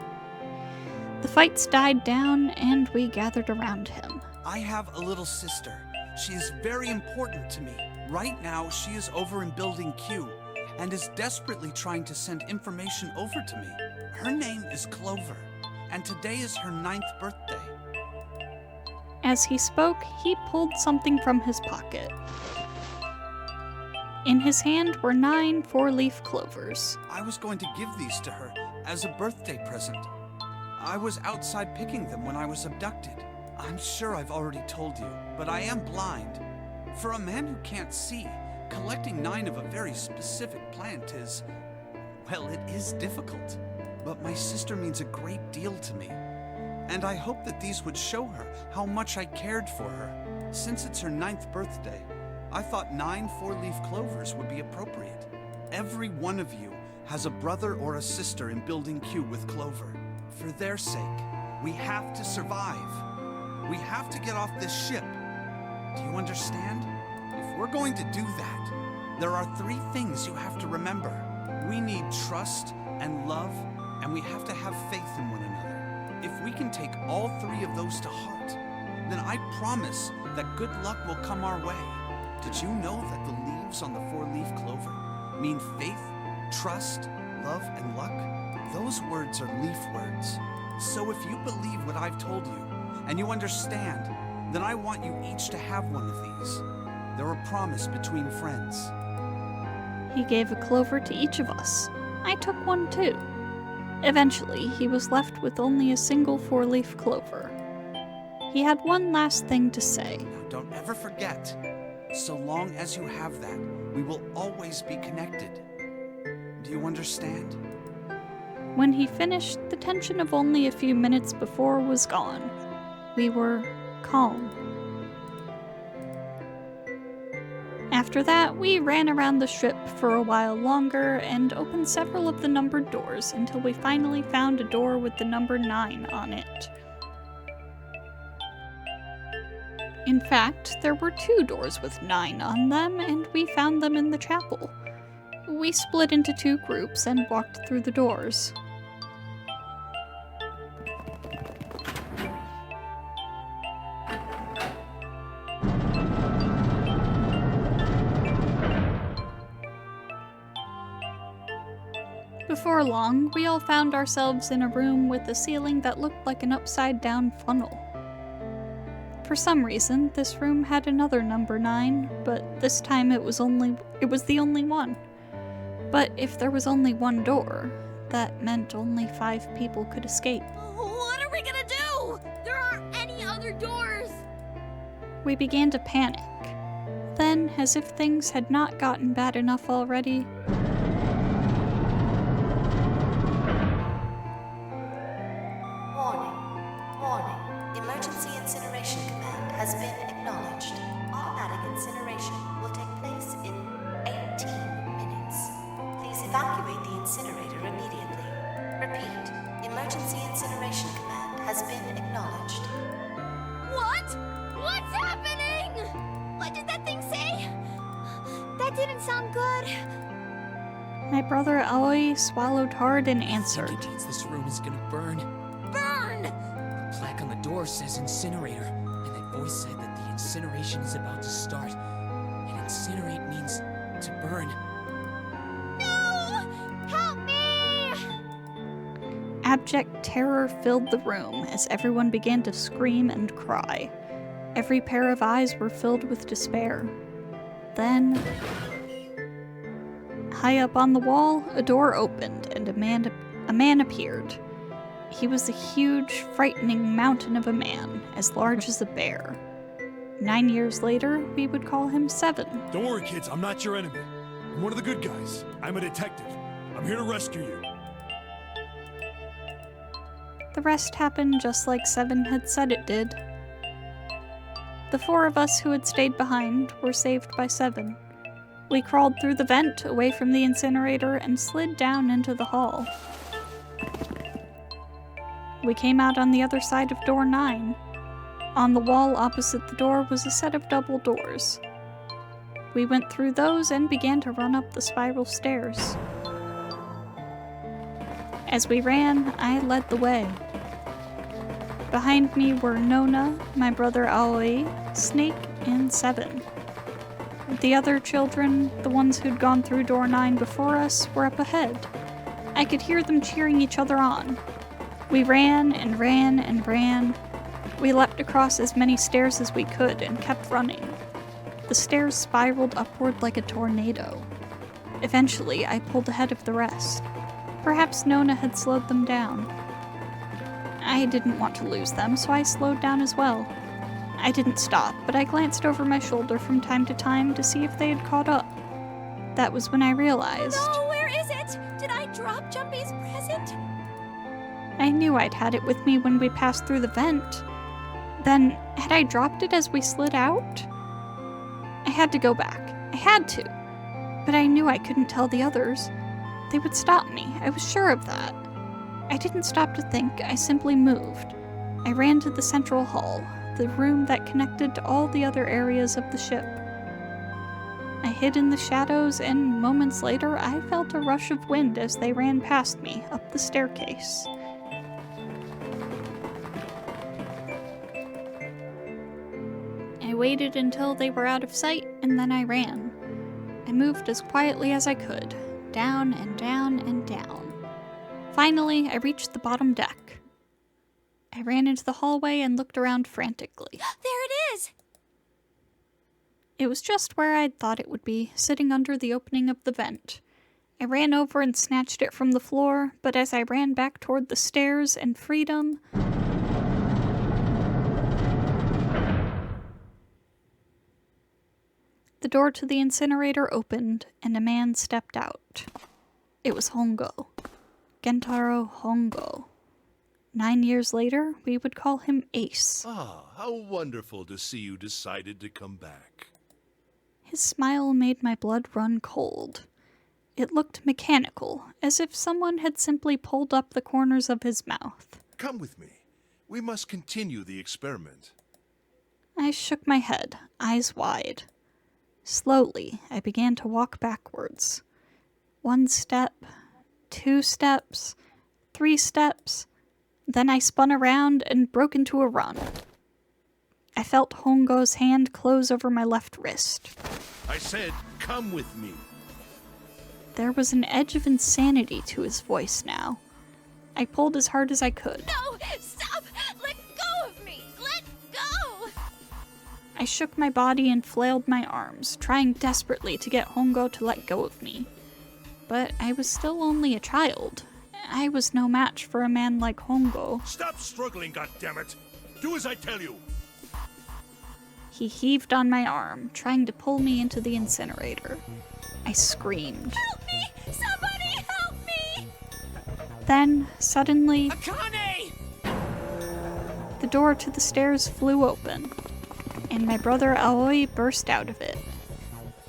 The fights died down, and we gathered around him. I have a little sister. She is very important to me. Right now, she is over in Building Q, and is desperately trying to send information over to me. Her name is Clover, and today is her 9th birthday. As he spoke, he pulled something from his pocket. In his hand were 9 4-leaf clovers. I was going to give these to her as a birthday present. I was outside picking them when I was abducted. I'm sure I've already told you, but I am blind. For a man who can't see, collecting 9 of a very specific plant is, well, it is difficult. But my sister means a great deal to me. And I hope that these would show her how much I cared for her. Since it's her 9th birthday, I thought 9 4-leaf clovers would be appropriate. Every one of you has a brother or a sister in Building Q with Clover. For their sake, we have to survive. We have to get off this ship. Do you understand? If we're going to do that, there are 3 things you have to remember. We need trust and love, and we have to have faith in one another. If we can take all 3 of those to heart, then I promise that good luck will come our way. Did you know that the leaves on the 4-leaf clover mean faith, trust, love, and luck? Those words are leaf words. So if you believe what I've told you, and you understand, then I want you each to have one of these. They're a promise between friends. He gave a clover to each of us. I took one too. Eventually, he was left with only a single 4-leaf clover. He had one last thing to say. Now don't ever forget, so long as you have that, we will always be connected. Do you understand? When he finished, the tension of only a few minutes before was gone. We were calm. After that, we ran around the ship for a while longer and opened several of the numbered doors until we finally found a door with the number 9 on it. In fact, there were 2 doors with 9 on them, and we found them in the chapel. We split into 2 groups and walked through the doors. Before long, we all found ourselves in a room with a ceiling that looked like an upside-down funnel. For some reason, this room had another number 9, but this time it was the only one. But if there was only one door, that meant only 5 people could escape. What are we gonna do? There aren't any other doors! We began to panic. Then, as if things had not gotten bad enough already, Warning. Emergency incineration command has been acknowledged. Automatic incineration will take place in 18 minutes. Please evacuate the incinerator immediately. That didn't sound good. My brother Aoi swallowed hard and answered. I think it means this room is gonna burn. Burn! The plaque on the door says incinerator, and that voice said that the incineration is about to start. And incinerate means to burn. No! Help me! Abject terror filled the room as everyone began to scream and cry. Every pair of eyes were filled with despair. Then, high up on the wall, a door opened and a man appeared. He was a huge, frightening mountain of a man, as large as a bear. 9 years later, we would call him 7. Don't worry, kids. I'm not your enemy. I'm one of the good guys. I'm a detective. I'm here to rescue you. The rest happened just like 7 had said it did. The 4 of us who had stayed behind were saved by 7. We crawled through the vent away from the incinerator and slid down into the hall. We came out on the other side of door 9. On the wall opposite the door was a set of double doors. We went through those and began to run up the spiral stairs. As we ran, I led the way. Behind me were Nona, my brother Aoi, Snake, and 7. The other children, the ones who'd gone through door 9 before us, were up ahead. I could hear them cheering each other on. We ran and ran and ran. We leapt across as many stairs as we could and kept running. The stairs spiraled upward like a tornado. Eventually, I pulled ahead of the rest. Perhaps Nona had slowed them down. I didn't want to lose them, so I slowed down as well. I didn't stop, but I glanced over my shoulder from time to time to see if they had caught up. That was when I realized. No, where is it? Did I drop Jumpy's present? I knew I'd had it with me when we passed through the vent. Then, had I dropped it as we slid out? I had to go back. I had to. But I knew I couldn't tell the others. They would stop me. I was sure of that. I didn't stop to think. I simply moved. I ran to the central hall, the room that connected to all the other areas of the ship. I hid in the shadows, and moments later, I felt a rush of wind as they ran past me up the staircase. I waited until they were out of sight, and then I ran. I moved as quietly as I could, down and down and down. Finally, I reached the bottom deck. I ran into the hallway and looked around frantically. There it is! It was just where I'd thought it would be, sitting under the opening of the vent. I ran over and snatched it from the floor, but as I ran back toward the stairs and freedom, the door to the incinerator opened, and a man stepped out. It was Hongo. Gentaro Hongo. 9 years later, we would call him Ace. Ah, how wonderful to see you decided to come back. His smile made my blood run cold. It looked mechanical, as if someone had simply pulled up the corners of his mouth. Come with me. We must continue the experiment. I shook my head, eyes wide. Slowly, I began to walk backwards. 1 step, 2 steps, 3 steps. Then I spun around and broke into a run. I felt Hongo's hand close over my left wrist. I said, come with me. There was an edge of insanity to his voice now. I pulled as hard as I could. No! Stop! Let go of me! Let go! I shook my body and flailed my arms, trying desperately to get Hongo to let go of me. But I was still only a child. I was no match for a man like Hongo. Stop struggling, goddammit! Do as I tell you! He heaved on my arm, trying to pull me into the incinerator. I screamed. Help me! Somebody help me! Then, suddenly, Akane! the door to the stairs flew open, and my brother Aoi burst out of it.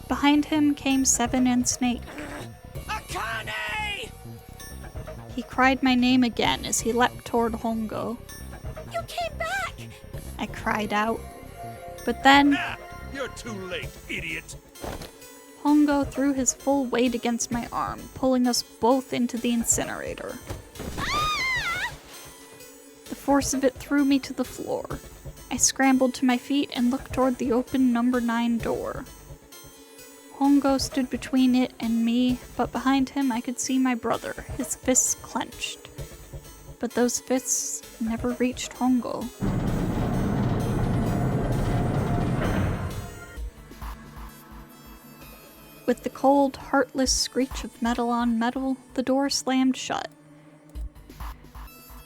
Behind him came 7 and Snake. Akane! He cried my name again as he leapt toward Hongo. You came back! I cried out. But then, Ah, you're too late, idiot! Hongo threw his full weight against my arm, pulling us both into the incinerator. The force of it threw me to the floor. I scrambled to my feet and looked toward the open number 9 door. Hongo stood between it and me, but behind him I could see my brother, his fists clenched. But those fists never reached Hongo. With the cold, heartless screech of metal on metal, the door slammed shut.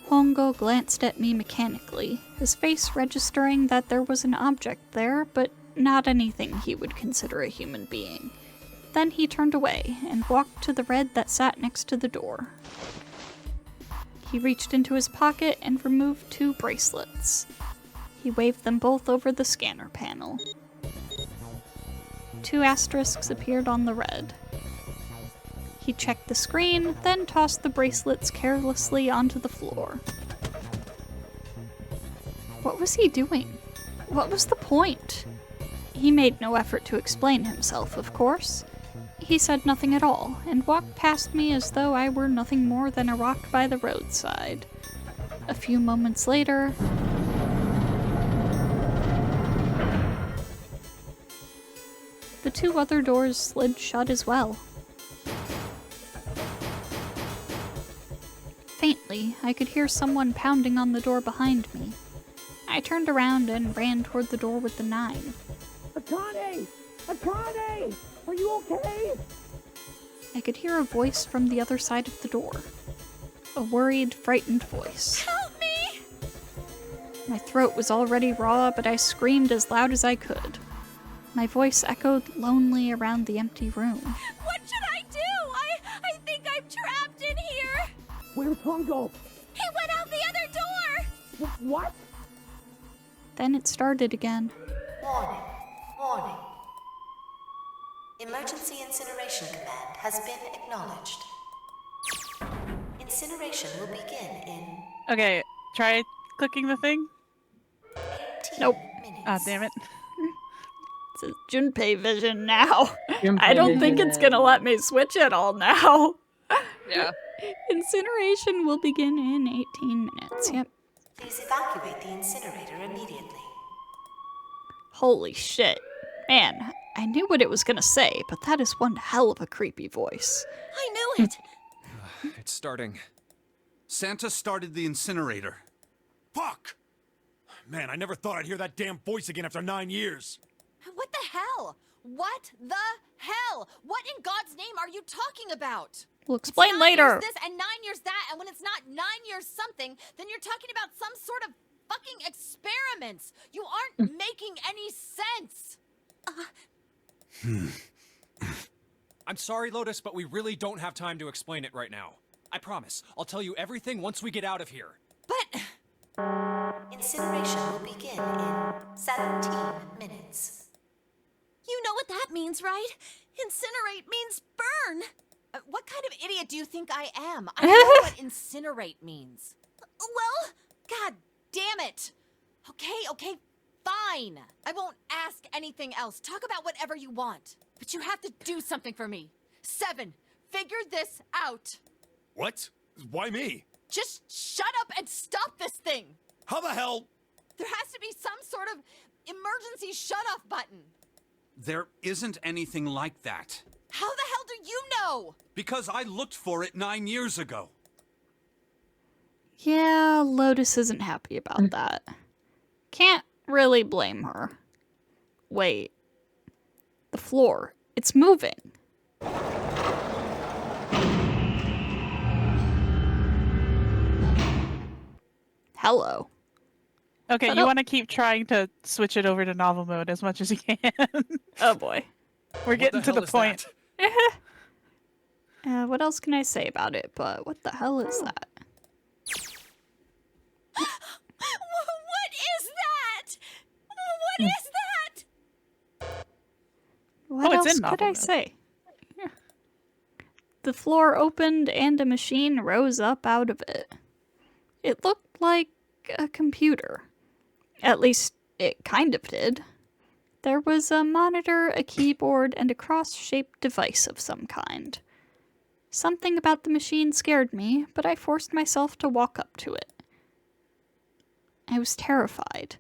Hongo glanced at me mechanically, his face registering that there was an object there, but not anything he would consider a human being. Then he turned away and walked to the red that sat next to the door. He reached into his pocket and removed 2 bracelets. He waved them both over the scanner panel. 2 asterisks appeared on the red. He checked the screen, then tossed the bracelets carelessly onto the floor. What was he doing? What was the point? He made no effort to explain himself, of course. He said nothing at all, and walked past me as though I were nothing more than a rock by the roadside. A few moments later, the 2 other doors slid shut as well. Faintly, I could hear someone pounding on the door behind me. I turned around and ran toward the door with the 9. Akane! Akane! Are you okay? I could hear a voice from the other side of the door. A worried, frightened voice. Help me! My throat was already raw, but I screamed as loud as I could. My voice echoed lonely around the empty room. What should I do? I think I'm trapped in here! Where's Hongo? He went out the other door! What? Then it started again. Warning. Warning. Emergency incineration command has been acknowledged. Incineration will begin in... Okay, try clicking the thing. 18 Nope. minutes. Ah, damn it. It says Junpei vision now. Junpei I don't think vision. it's gonna let me switch it all now. Yeah. Incineration will begin in 18 minutes. Yep. Please evacuate the incinerator immediately. Holy shit. Man, I knew what it was gonna say, but that is one hell of a creepy voice. I knew it! It's starting. Santa started the incinerator. Fuck! Man, I never thought I'd hear that damn voice again after 9 years. What the hell? What the hell? What in God's name are you talking about? We'll explain It's 9 later. years this and 9 years that, and when it's not 9 years something, then you're talking about some sort of fucking experiments. You aren't making any sense. I'm sorry, Lotus, but we really don't have time to explain it right now. I promise. I'll tell you everything once we get out of here. But Incineration will begin in 17 minutes. you know what that means, right? Incinerate means burn. What kind of idiot do you think I am? I know what incinerate means. Well, god damn it. Okay, fine. I won't ask anything else. Talk about whatever you want. But you have to do something for me. 7, figure this out. What? Why me? Just shut up and stop this thing. How the hell? There has to be some sort of emergency shut-off button. There isn't anything like that. How the hell do you know? Because I looked for it 9 years ago. Yeah, Lotus isn't happy about that. Can't really blame her. Wait. The floor. It's moving. Hello. Okay, Shut you up. want to keep trying to switch it over to novel mode as much as you can. Oh boy. We're getting to the hell is point. What else can I say about it? But what the hell is that? What is that? What is that? What it's else in could novel I mode. say? The floor opened and a machine rose up out of it. It looked like a computer. At least, it kind of did. There was a monitor, a keyboard, and a cross-shaped device of some kind. Something about the machine scared me, but I forced myself to walk up to it. I was terrified.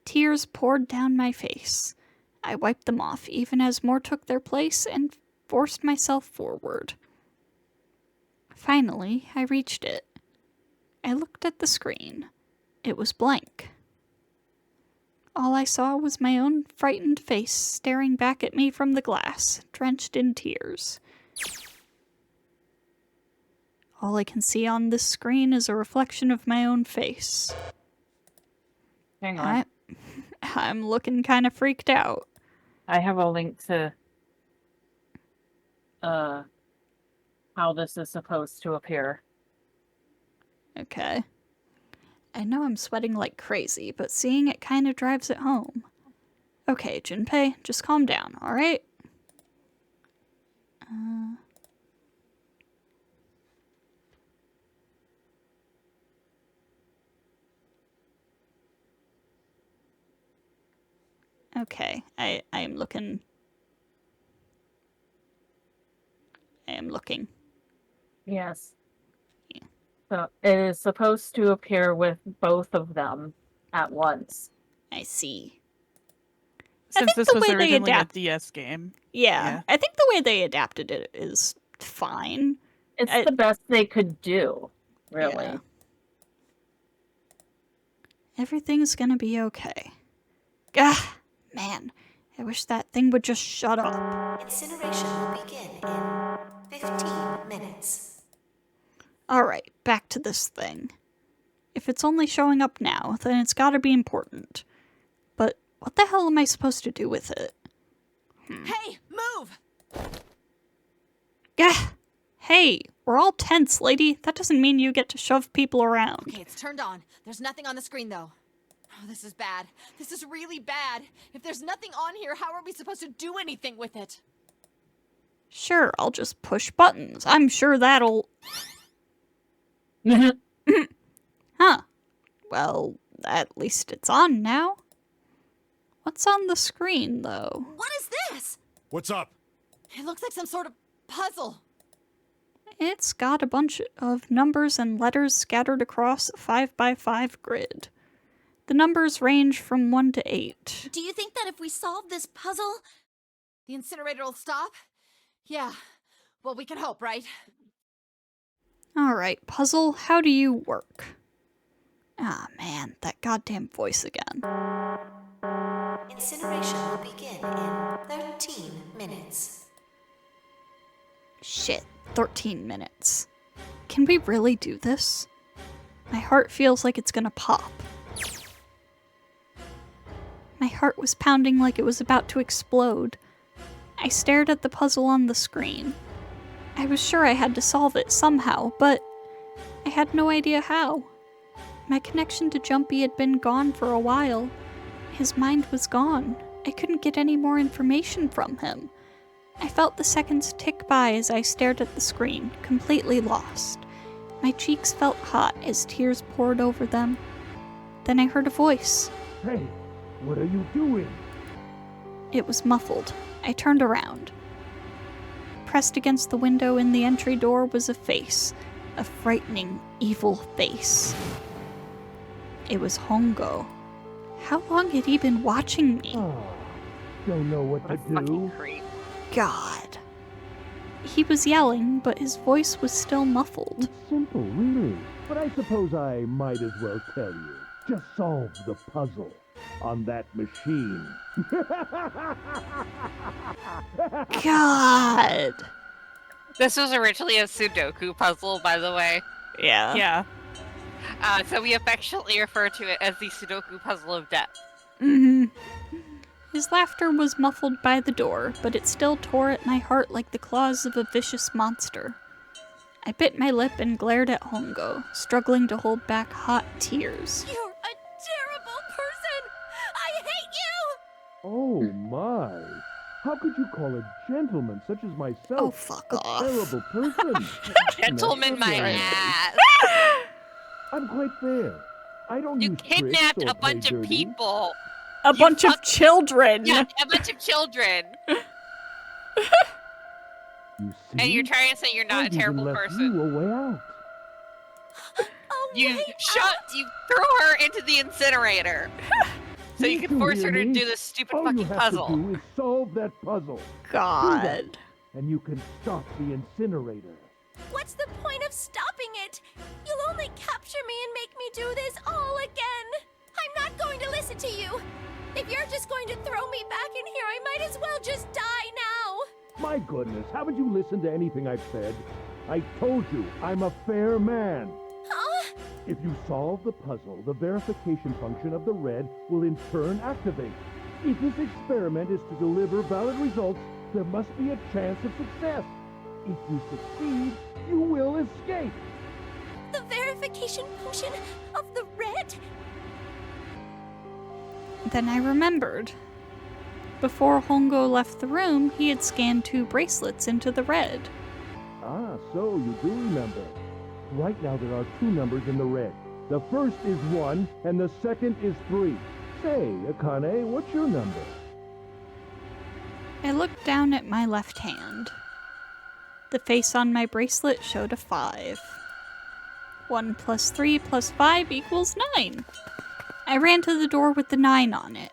Tears poured down my face. I wiped them off even as more took their place and forced myself forward. Finally, I reached it. I looked at the screen. It was blank. All I saw was my own frightened face staring back at me from the glass, drenched in tears. All I can see on this screen is a reflection of my own face. Hang on. I'm looking kind of freaked out. I have a link to how this is supposed to appear. Okay. I know I'm sweating like crazy, but seeing it kind of drives it home. Okay, Junpei, just calm down, alright? Okay, I am looking. I am looking. Yes. Yeah. So it is supposed to appear with both of them at once. I see. Since this the was way they originally a adapt- DS game. Yeah, I think the way they adapted it is fine. It's the best they could do, really. Yeah. Everything's gonna be okay. Gah! Man, I wish that thing would just shut up. Incineration will begin in 15 minutes. Alright, back to this thing. If it's only showing up now, then it's gotta be important. But what the hell am I supposed to do with it? Hey, move! Gah! Hey, we're all tense, lady. That doesn't mean you get to shove people around. Okay, it's turned on. There's nothing on the screen, though. Oh, this is bad. This is really bad. If there's nothing on here, how are we supposed to do anything with it? Sure, I'll just push buttons. I'm sure that'll... Huh. Well, at least it's on now. What's on the screen, though? What is this? What's up? It looks like some sort of puzzle. It's got a bunch of numbers and letters scattered across a 5x5 grid. The numbers range from 1 to 8. Do you think that if we solve this puzzle, the incinerator will stop? Yeah. Well, we can hope, right? Alright, puzzle, how do you work? Ah, man, that goddamn voice again. Incineration will begin in 13 minutes. Shit, 13 minutes. Can we really do this? My heart feels like it's gonna pop. My heart was pounding like it was about to explode. I stared at the puzzle on the screen. I was sure I had to solve it somehow, but I had no idea how. My connection to Jumpy had been gone for a while. His mind was gone. I couldn't get any more information from him. I felt the seconds tick by as I stared at the screen, completely lost. My cheeks felt hot as tears poured over them. Then I heard a voice. Hey, what are you doing? It was muffled. I turned around. Pressed against the window in the entry door was a face. A frightening, evil face. It was Hongo. How long had he been watching me? Oh, don't know what to do. God. He was yelling, but his voice was still muffled. It's simple, really. But I suppose I might as well tell you. Just solve the puzzle on that machine. God. This was originally a Sudoku puzzle, by the way. Yeah. Yeah. So we affectionately refer to it as the Sudoku puzzle of death. Mm-hmm. His laughter was muffled by the door, but it still tore at my heart like the claws of a vicious monster. I bit my lip and glared at Hongo, struggling to hold back hot tears. You're a terrible person! I hate you! Oh my. How could you call a gentleman such as myself fuck a off. terrible person? Gentleman, my ass. I'm quite fair. I don't You use tricks kidnapped or a bunch play of dirty. people. A bunch of children. Yeah, a bunch of children. You see? And you're trying to say you're not I've a terrible even left person. you a way out. You throw her into the incinerator. So you can force her to do this stupid All fucking you have puzzle. to do is solve that puzzle. Do God. that, and you can stop the incinerator. What's the point of stopping it? You'll only capture me and make me do this all again. I'm not going to listen to you. If you're just going to throw me back in here, I might as well just die now. My goodness, haven't you listened to anything I've said? I told you, I'm a fair man. Huh? If you solve the puzzle, the verification function of the red will in turn activate. If this experiment is to deliver valid results, there must be a chance of success. If you succeed, you will escape. The verification function of the red? Then I remembered. Before Hongo left the room, he had scanned 2 bracelets into the red. Ah, so you do remember. Right now there are 2 numbers in the red. The first is 1, and the second is 3. Say, Akane, what's your number? I looked down at my left hand. The face on my bracelet showed a 5. 1 plus 3 plus 5 equals 9. I ran to the door with the 9 on it.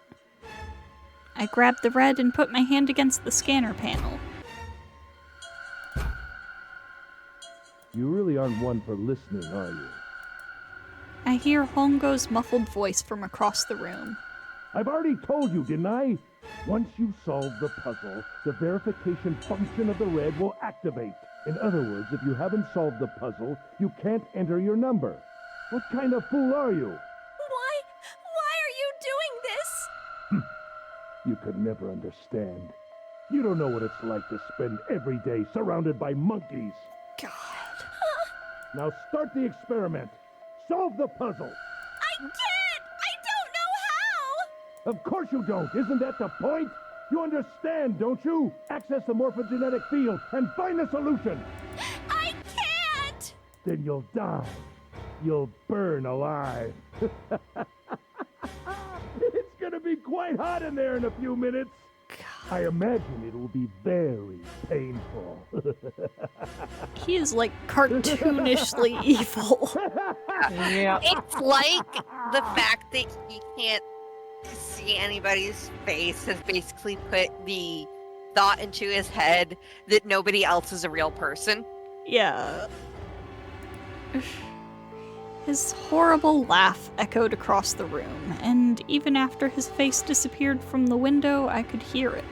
I grabbed the red and put my hand against the scanner panel. You really aren't one for listening, are you? I hear Hongo's muffled voice from across the room. I've already told you, didn't I? Once you solve the puzzle, the verification function of the red will activate. In other words, if you haven't solved the puzzle, you can't enter your number. What kind of fool are you? Why are you doing this? You could never understand. You don't know what it's like to spend every day surrounded by monkeys. God. Now start the experiment. Solve the puzzle. I can't! I don't know how! Of course you don't. Isn't that the point? You understand, don't you? Access the morphogenetic field and find the solution. I can't! Then you'll die. You'll burn alive. It's gonna be quite hot in there in a few minutes. I imagine it will be very painful. He is like cartoonishly evil. Yeah. It's like the fact that he can't see anybody's face has basically put the thought into his head that nobody else is a real person. Yeah. His horrible laugh echoed across the room, and even after his face disappeared from the window, I could hear it.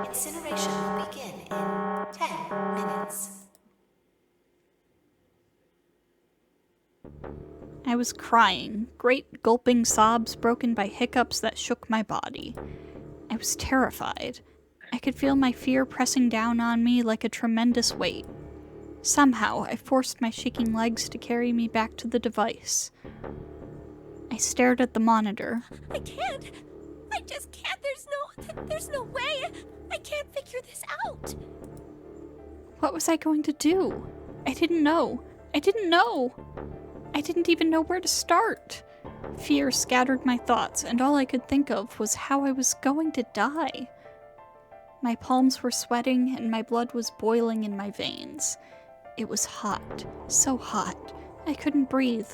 Incineration will begin in 10 minutes. I was crying, great gulping sobs broken by hiccups that shook my body. I was terrified. I could feel my fear pressing down on me like a tremendous weight. Somehow, I forced my shaking legs to carry me back to the device. I stared at the monitor. I can't. I just can't. There's no way. I can't figure this out. What was I going to do? I didn't know. I didn't even know where to start. Fear scattered my thoughts, and all I could think of was how I was going to die. My palms were sweating, and my blood was boiling in my veins. It was hot, so hot. I couldn't breathe.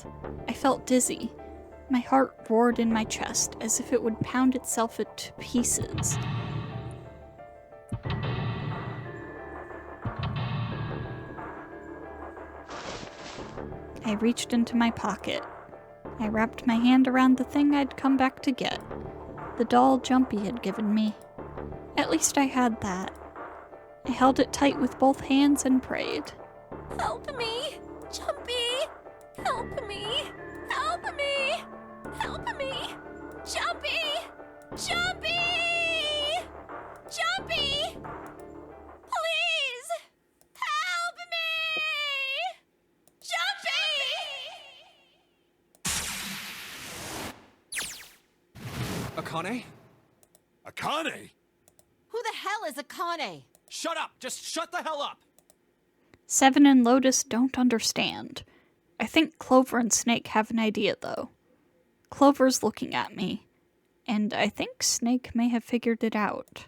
I felt dizzy. My heart roared in my chest as if it would pound itself to pieces. I reached into my pocket. I wrapped my hand around the thing I'd come back to get. The doll Jumpy had given me. At least I had that. I held it tight with both hands and prayed. Help me! Jumpy! Help me! Help me! Help me! Jumpy! Jumpy! Jumpy! Please! Help me! Jumpy! Akane? Akane? Who the hell is Akane? Shut up! Just shut the hell up! Seven and Lotus don't understand. I think Clover and Snake have an idea, though. Clover's looking at me. And I think Snake may have figured it out.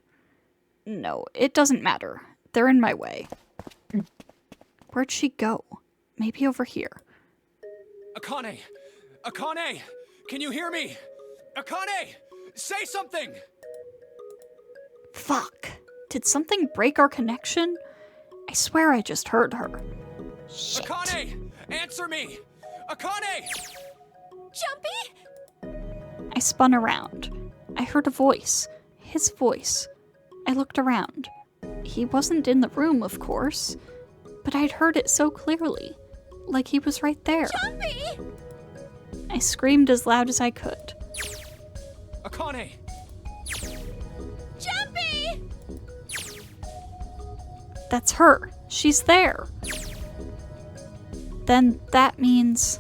No, it doesn't matter. They're in my way. Where'd she go? Maybe over here. Akane! Akane! Can you hear me? Akane! Say something! Fuck. Did something break our connection? I swear I just heard her. Shit. Akane! Answer me! Akane! Jumpy? I spun around. I heard a voice. His voice. I looked around. He wasn't in the room, of course, but I'd heard it so clearly, like he was right there. Jumpy! I screamed as loud as I could. Akane! Jumpy! That's her. She's there. Then that means...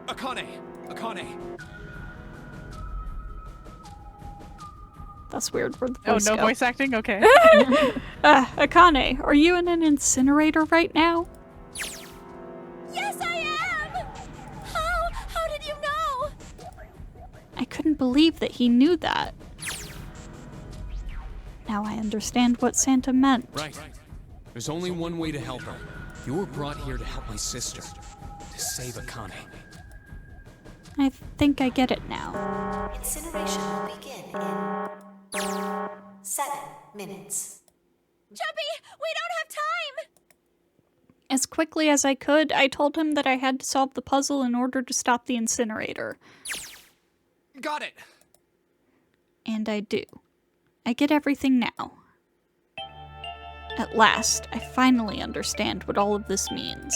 Akane! Akane! That's weird. Where'd the Oh, voice no go? voice acting? Okay. Akane, are you in an incinerator right now? Yes, I am! How did you know? I couldn't believe that he knew that. Now I understand what Santa meant. Right. There's only one way to help her. You were brought here to help my sister. To save Akane. I think I get it now. Incineration will begin in 7 minutes. Jumpy, we don't have time! As quickly as I could, I told him that I had to solve the puzzle in order to stop the incinerator. Got it! And I do. I get everything now. At last, I finally understand what all of this means.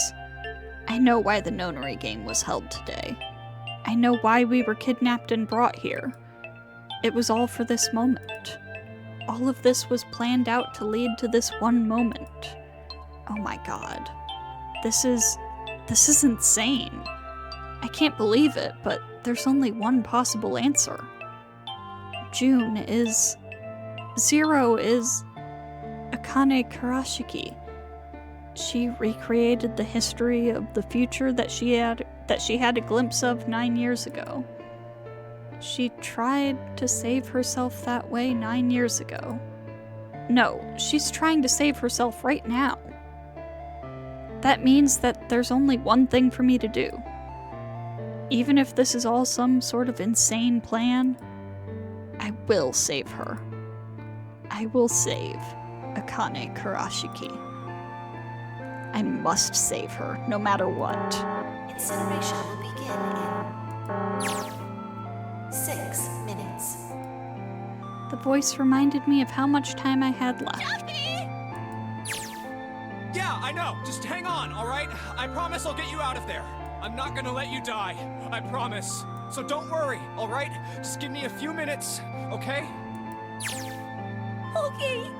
I know why the nonary game was held today. I know why we were kidnapped and brought here. It was all for this moment. All of this was planned out to lead to this one moment. Oh my god. This is insane. I can't believe it, but there's only one possible answer. June is... 0 is... Akane Karashiki. She recreated the history of the future that she had a glimpse of 9 years ago. She tried to save herself that way 9 years ago. No, she's trying to save herself right now. That means that there's only one thing for me to do. Even if this is all some sort of insane plan, I will save her. I will save Akane Karashiki. I must save her, no matter what. Incineration will begin in 6 minutes. The voice reminded me of how much time I had left. Yeah, I know. Just hang on, alright? I promise I'll get you out of there. I'm not gonna let you die. I promise. So don't worry, alright? Just give me a few minutes, okay? Okay.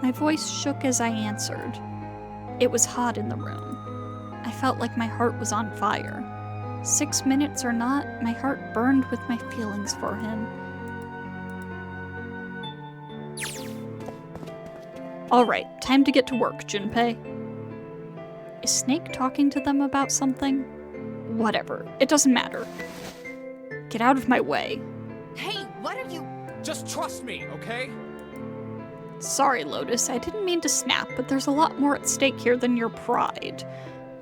My voice shook as I answered. It was hot in the room. I felt like my heart was on fire. 6 minutes or not, my heart burned with my feelings for him. Alright, time to get to work, Junpei. Is Snake talking to them about something? Whatever, it doesn't matter. Get out of my way. Hey, what are you... Just trust me, okay? Sorry, Lotus, I didn't mean to snap, but there's a lot more at stake here than your pride.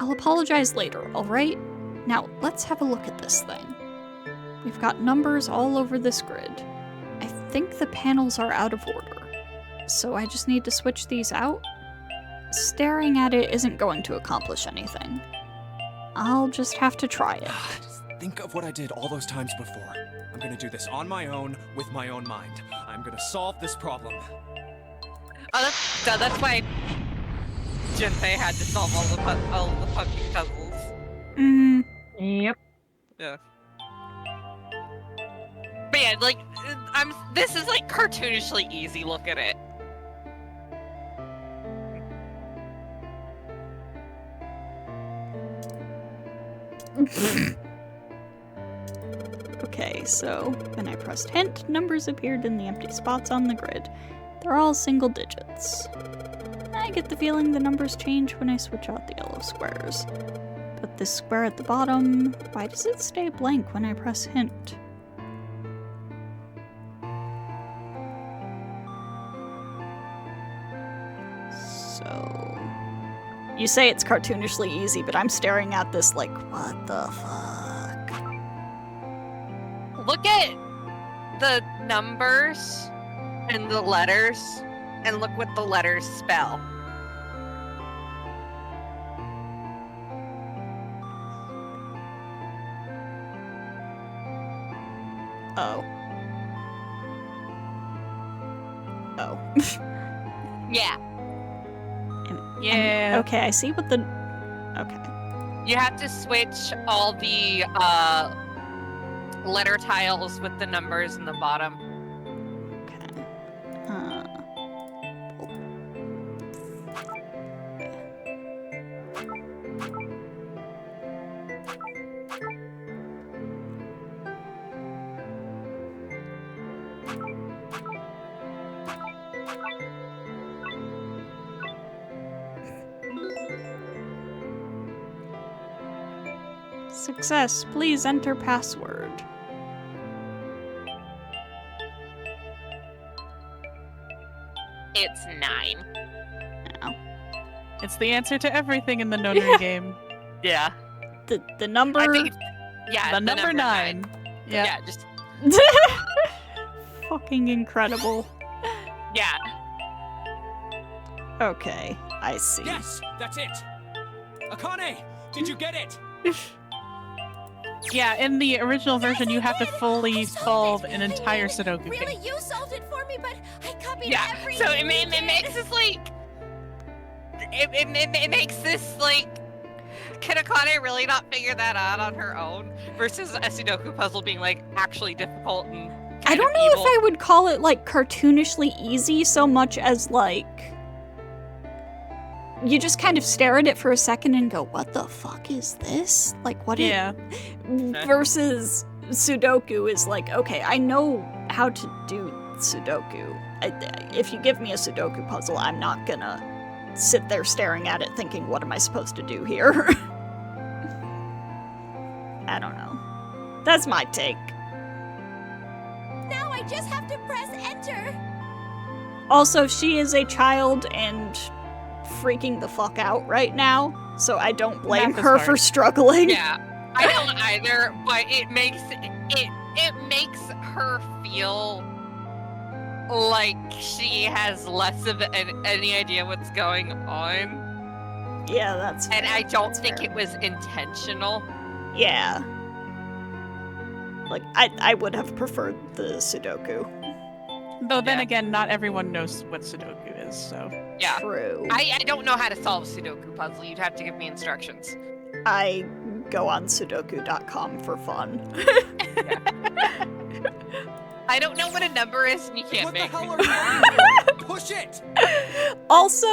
I'll apologize later, alright? Now, let's have a look at this thing. We've got numbers all over this grid. I think the panels are out of order. So I just need to switch these out? Staring at it isn't going to accomplish anything. I'll just have to try it. Just think of what I did all those times before. I'm gonna do this on my own, with my own mind. I'm gonna solve this problem. Oh, that's why Junpei had to solve all the pumpkin puzzles. Yep. Yeah. But yeah, like, this is like cartoonishly easy, look at it. Okay, so when I pressed hint, numbers appeared in the empty spots on the grid. They're all single digits. I get the feeling the numbers change when I switch out the yellow squares. But this square at the bottom, why does it stay blank when I press hint? So... You say it's cartoonishly easy, but I'm staring at this like, what the fuck? Look at the numbers and the letters, and look what the letters spell. Oh. Oh. Yeah. Yeah. Okay, I see what the... Okay. You have to switch all the letter tiles with the numbers in the bottom. Okay. Success. Please enter password. It's 9. Oh. It's the answer to everything in the notary game. Yeah. The number... I think it's, yeah, The number 9. Yeah. Yeah, just... Fucking incredible. Yeah. Okay, I see. Yes, that's it. Akane, did you get it? Yeah, in the original version, you have to fully solve an entire Sudoku game. Really, you solved it for me, but I copied Yeah, everything so it you makes did. this like... It makes this like... Can Akane really not figure that out on her own? Versus a Sudoku puzzle being like actually difficult and I don't know if I would call it like cartoonishly easy so much as like... You just kind of stare at it for a second and go, what the fuck is this? Like, what is... Yeah. Versus Sudoku is like, okay, I know how to do Sudoku. If you give me a Sudoku puzzle, I'm not gonna sit there staring at it thinking, what am I supposed to do here? I don't know. That's my take. Now I just have to press enter. Also, she is a child and freaking the fuck out right now, so I don't blame Math is her hard. for struggling. Yeah, I don't either, but it makes her feel like she has less of any idea what's going on. Yeah, that's fair. And I don't That's think fair. it was intentional. Yeah. Like, I would have preferred the Sudoku. Though then Yeah. again, not everyone knows what Sudoku is, so... Yeah. True. I don't know how to solve a Sudoku puzzle. You'd have to give me instructions. I go on Sudoku.com for fun. I don't know what a number is, and you can't What the make hell me. are you doing? Push it! Also,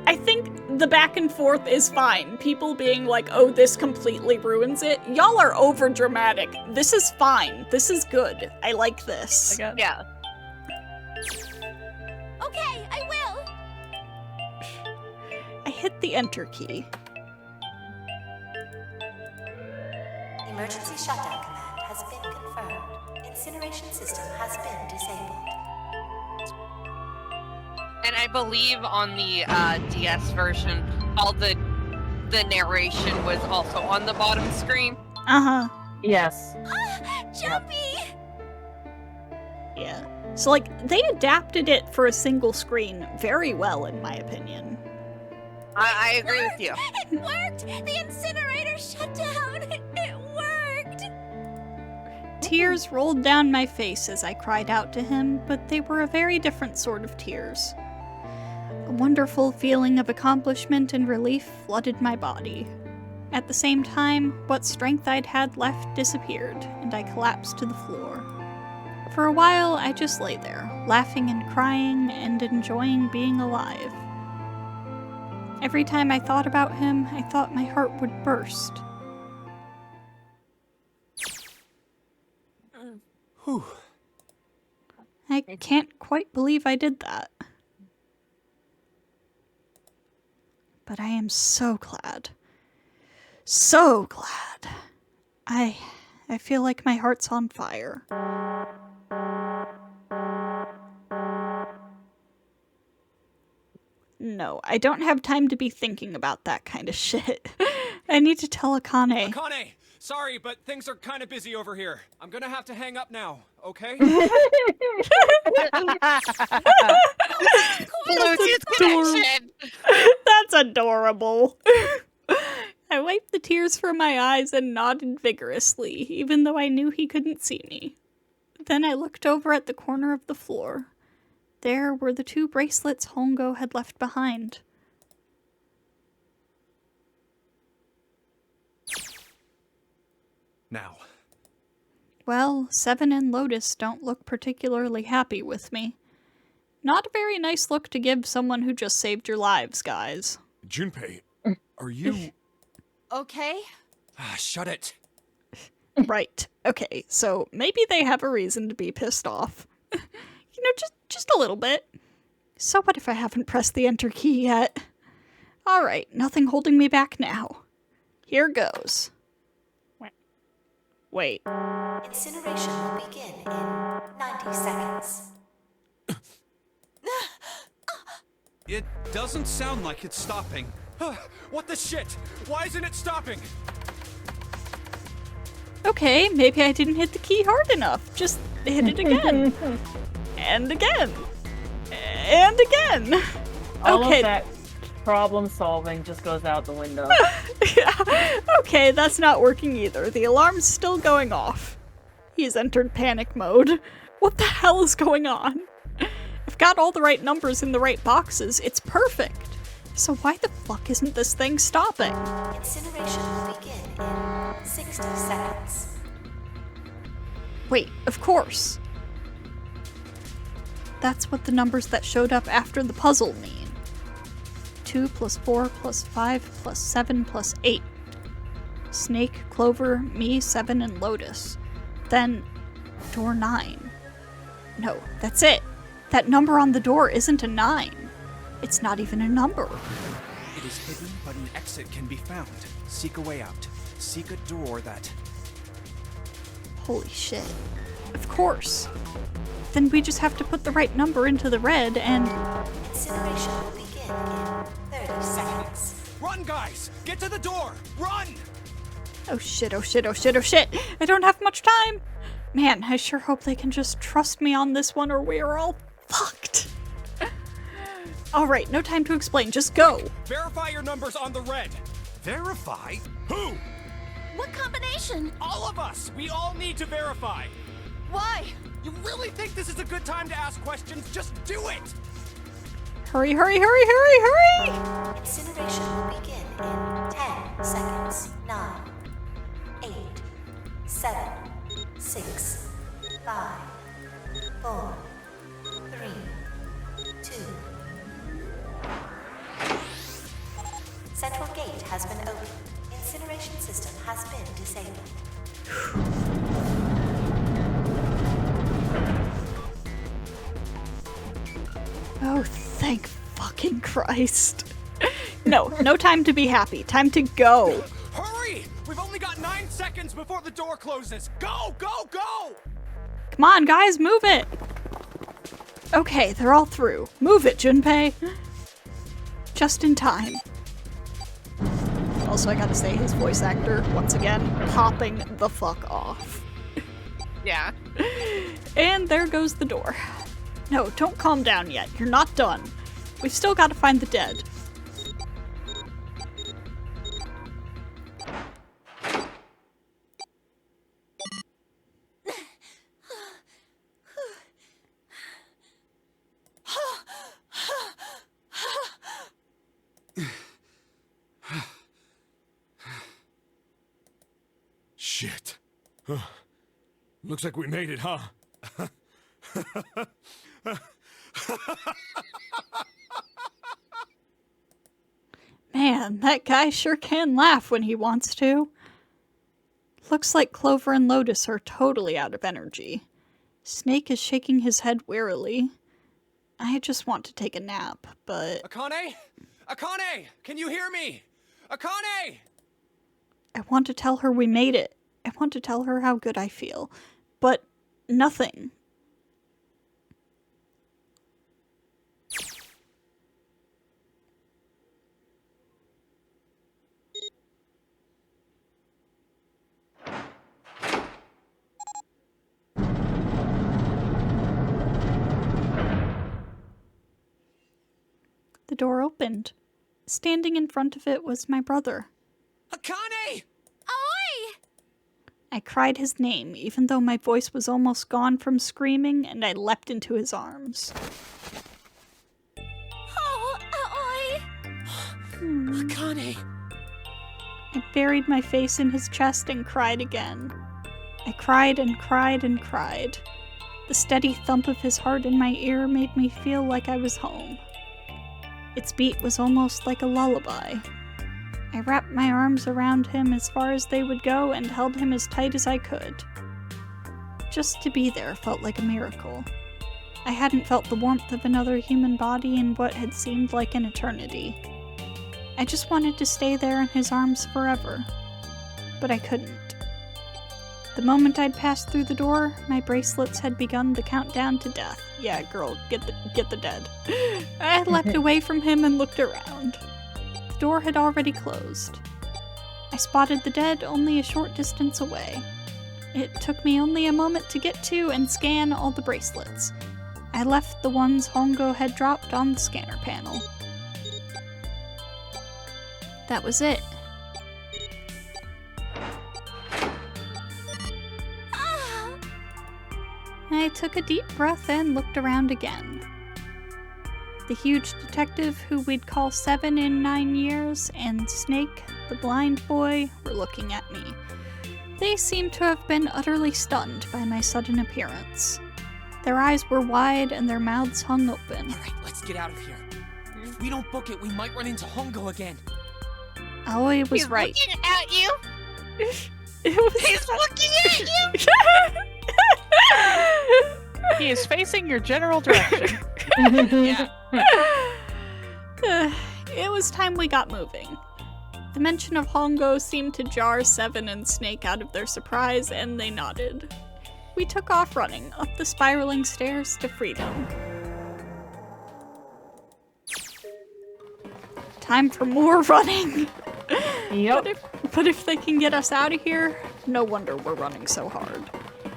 I think the back and forth is fine. People being like, oh, this completely ruins it. Y'all are over dramatic. This is fine. This is good. I like this. Yeah. Okay, I will. I hit the enter key. Emergency shutdown command has been confirmed. Incineration system has been disabled. And I believe on the DS version, all the narration was also on the bottom screen. Uh-huh. Yes. Jumpy! Yeah. So, like, they adapted it for a single screen very well, in my opinion. I agree with you. It worked! The incinerator shut down! It worked! Tears rolled down my face as I cried out to him, but they were a very different sort of tears. A wonderful feeling of accomplishment and relief flooded my body. At the same time, what strength I'd had left disappeared, and I collapsed to the floor. For a while, I just lay there, laughing and crying and enjoying being alive. Every time I thought about him, I thought my heart would burst. Whew. I can't quite believe I did that. But I am so glad. So glad. I feel like my heart's on fire. No, I don't have time to be thinking about that kind of shit. I need to tell Akane. Akane! Sorry, but things are kind of busy over here. I'm gonna have to hang up now, okay? Bluetooth connection! That's adorable. I wiped the tears from my eyes and nodded vigorously, even though I knew he couldn't see me. Then I looked over at the corner of the floor. There were the 2 bracelets Hongo had left behind. Now. Well, Seven and Lotus don't look particularly happy with me. Not a very nice look to give someone who just saved your lives, guys. Junpei, are you... Okay? Shut it. Right. Okay, so maybe they have a reason to be pissed off. Just a little bit. So what if I haven't pressed the enter key yet? Alright, nothing holding me back now. Here goes. Wait. Incineration will begin in 90 seconds. It doesn't sound like it's stopping. What the shit? Why isn't it stopping? Okay, maybe I didn't hit the key hard enough. Just hit it again. And again. And again. All okay. of that problem solving just goes out the window. Yeah. Okay, that's not working either. The alarm's still going off. He's entered panic mode. What the hell is going on? I've got all the right numbers in the right boxes. It's perfect. So why the fuck isn't this thing stopping? Incineration will begin in 60 seconds. Wait, of course. That's what the numbers that showed up after the puzzle mean. 2 plus 4 plus 5 plus 7 plus 8. Snake, Clover, me, Seven, and Lotus. Then, door 9. No, that's it. That number on the door isn't a 9. It's not even a number. It is hidden, but an exit can be found. Seek a way out. Seek a door that... Holy shit. Of course. Then we just have to put the right number into the red and... Incineration will begin in 30 seconds. Run, guys! Get to the door! Run! Oh shit, oh shit, oh shit, oh shit! I don't have much time! Man, I sure hope they can just trust me on this one or we're all fucked. Alright, no time to explain, just go! Verify your numbers on the red! Verify? Who? What combination? All of us! We all need to verify! Why? You really think this is a good time to ask questions? Just do it! Hurry, hurry, hurry, hurry, hurry! Incineration will begin in 10 seconds. 9, 8, 7, 6, 5, 4, 3, 2. Central gate has been opened. Incineration system has been disabled. Oh, thank fucking Christ. No time to be happy. Time to go. Hurry! We've only got 9 seconds before the door closes. Go, go, go! Come on, guys, move it! Okay, they're all through. Move it, Junpei. Just in time. Also, I gotta say, his voice actor, once again, popping the fuck off. Yeah. And there goes the door. No, don't calm down yet. You're not done. We've still got to find the dead. Shit. Looks like we made it, huh? Man, that guy sure can laugh when he wants to. Looks like Clover and Lotus are totally out of energy. Snake is shaking his head wearily. I just want to take a nap, but... Akane? Akane! Can you hear me? Akane! I want to tell her we made it. I want to tell her how good I feel. But nothing. The door opened. Standing in front of it was my brother. Akane! Oi! I cried his name, even though my voice was almost gone from screaming, and I leapt into his arms. Oh, oi! Akane! I buried my face in his chest and cried again. I cried and cried and cried. The steady thump of his heart in my ear made me feel like I was home. Its beat was almost like a lullaby. I wrapped my arms around him as far as they would go and held him as tight as I could. Just to be there felt like a miracle. I hadn't felt the warmth of another human body in what had seemed like an eternity. I just wanted to stay there in his arms forever. But I couldn't. The moment I'd passed through the door, my bracelets had begun the countdown to death. Yeah, girl, get the dead. I leapt away from him and looked around. The door had already closed. I spotted the dead only a short distance away. It took me only a moment to get to and scan all the bracelets. I left the ones Hongo had dropped on the scanner panel. That was it. I took a deep breath and looked around again. The huge detective who we'd call 7 in 9 years and Snake, the blind boy, were looking at me. They seemed to have been utterly stunned by my sudden appearance. Their eyes were wide and their mouths hung open. Alright, let's get out of here. If we don't book it, we might run into Hongo again. Aoi was right. He's looking at you! He's looking at you! He is facing your general direction. Yeah. It was time we got moving. The mention of Hongo seemed to jar Seven and Snake out of their surprise, and they nodded. We took off running up the spiraling stairs to freedom. Time for more running! Yep. But if they can get us out of here, no wonder we're running so hard.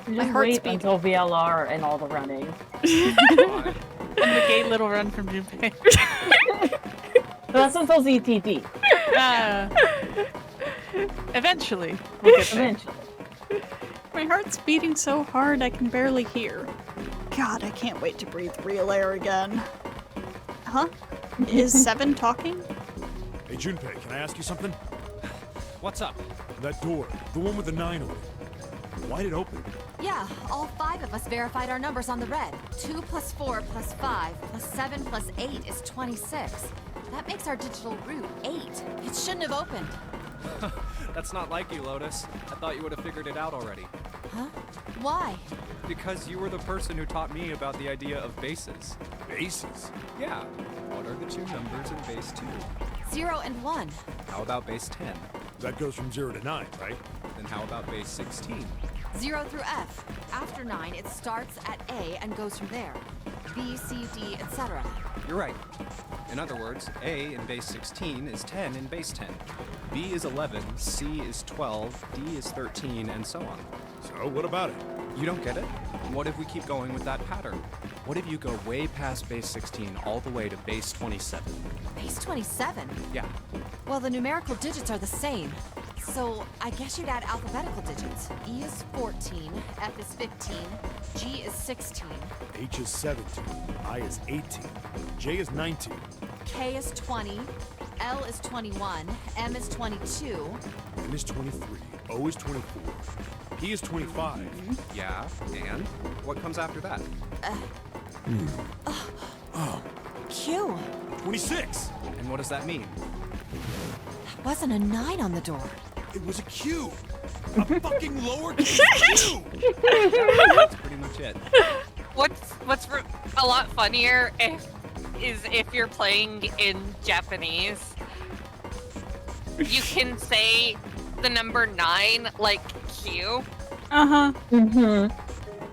My Just heart's wait beating. until VLR and all the running. And the gay little run from Junpei. That's until ZTD. Eventually. We'll get there. Eventually. My heart's beating so hard I can barely hear. God, I can't wait to breathe real air again. Huh? Is Seven talking? Hey, Junpei, can I ask you something? What's up? That door, the one with the 9 on it. Why'd it open? Yeah, all 5 of us verified our numbers on the red. 2 plus 4 plus 5 plus 7 plus 8 is 26. That makes our digital route 8. It shouldn't have opened. That's not like you, Lotus. I thought you would have figured it out already. Huh? Why? Because you were the person who taught me about the idea of bases. Bases? Yeah. What are the 2 numbers in base 2? 0 and 1. How about base 10? That goes from 0 to 9, right? Then how about base 16? 0 through F. After 9, it starts at A and goes from there. B, C, D, etc. You're right. In other words, A in base 16 is 10 in base 10. B is 11, C is 12, D is 13, and so on. So, what about it? You don't get it? What if we keep going with that pattern? What if you go way past base 16 all the way to base 27? Base 27? Yeah. Well, the numerical digits are the same. So, I guess you'd add alphabetical digits. E is 14, F is 15, G is 16, H is 17, I is 18, J is 19. K is 20, L is 21, M is 22. N is 23, O is 24, P is 25. Yeah, and? What comes after that? Q. 26! And what does that mean? That wasn't a 9 on the door. It was a Q! A fucking lowercase Q! That's pretty much it. What's a lot funnier is if you're playing in Japanese, you can say the number 9 like Q. Uh-huh.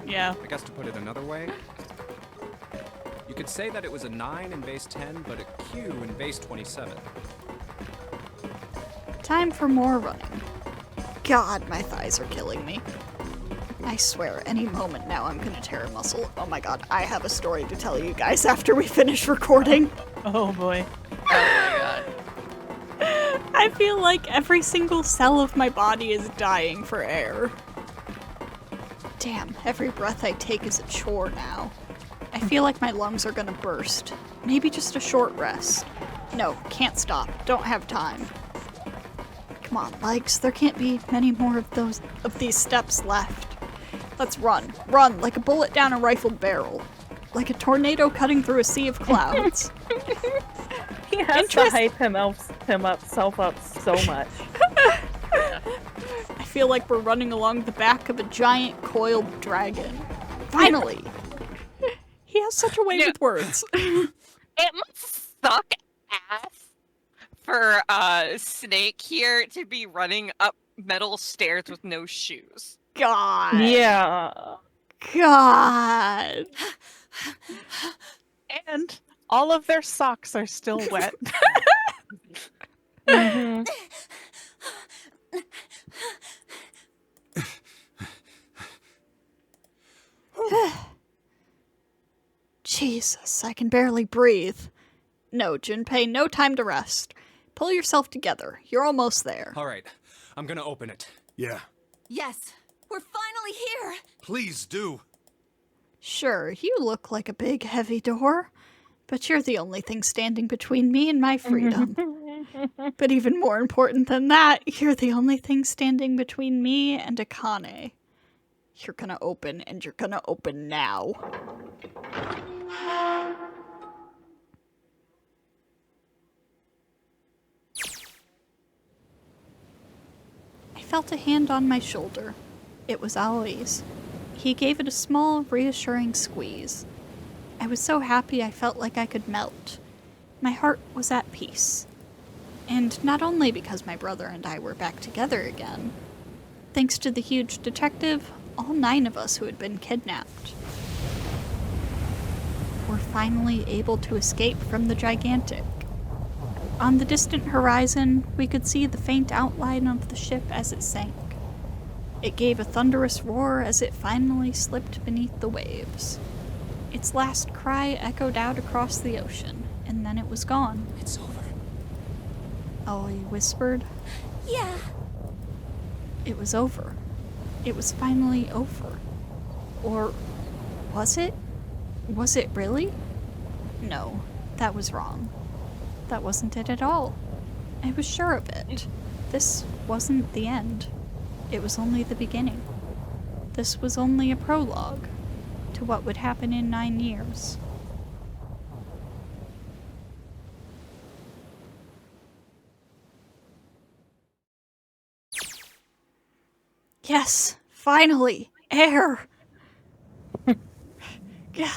Yeah. I guess to put it another way, you could say that it was a 9 in base 10, but a Q in base 27. Time for more running. God, my thighs are killing me. I swear, any moment now I'm gonna tear a muscle. Oh my god, I have a story to tell you guys after we finish recording. Oh boy. Oh my god. I feel like every single cell of my body is dying for air. Damn, every breath I take is a chore now. I feel like my lungs are gonna burst. Maybe just a short rest. No, can't stop. Don't have time. Come on, legs. There can't be many more of these steps left. Let's run. Run like a bullet down a rifled barrel. Like a tornado cutting through a sea of clouds. He has to hype himself up so much. I feel like we're running along the back of a giant coiled dragon. Finally! He has such a way with words. It must suck ass for Snake here to be running up metal stairs with no shoes. God. Yeah. God. And all of their socks are still wet. Mhm. Jesus, I can barely breathe. No, Junpei, no time to rest. Pull yourself together. You're almost there. All right, I'm gonna open it. Yeah. Yes, we're finally here. Please do. Sure, you look like a big, heavy door, but you're the only thing standing between me and my freedom. But even more important than that, you're the only thing standing between me and Akane. You're gonna open, and you're gonna open now. I felt a hand on my shoulder. It was Aoi's. He gave it a small, reassuring squeeze. I was so happy I felt like I could melt. My heart was at peace. And not only because my brother and I were back together again. Thanks to the huge detective, all 9 of us who had been kidnapped were finally able to escape from the gigantic. On the distant horizon, we could see the faint outline of the ship as it sank. It gave a thunderous roar as it finally slipped beneath the waves. Its last cry echoed out across the ocean, and then it was gone. It's over. Aoi whispered. Yeah. It was over. It was finally over. Or was it? Was it really? No, that was wrong. That wasn't it at all. I was sure of it. This wasn't the end. It was only the beginning. This was only a prologue to what would happen in 9 years. Yes, finally, air! Yeah.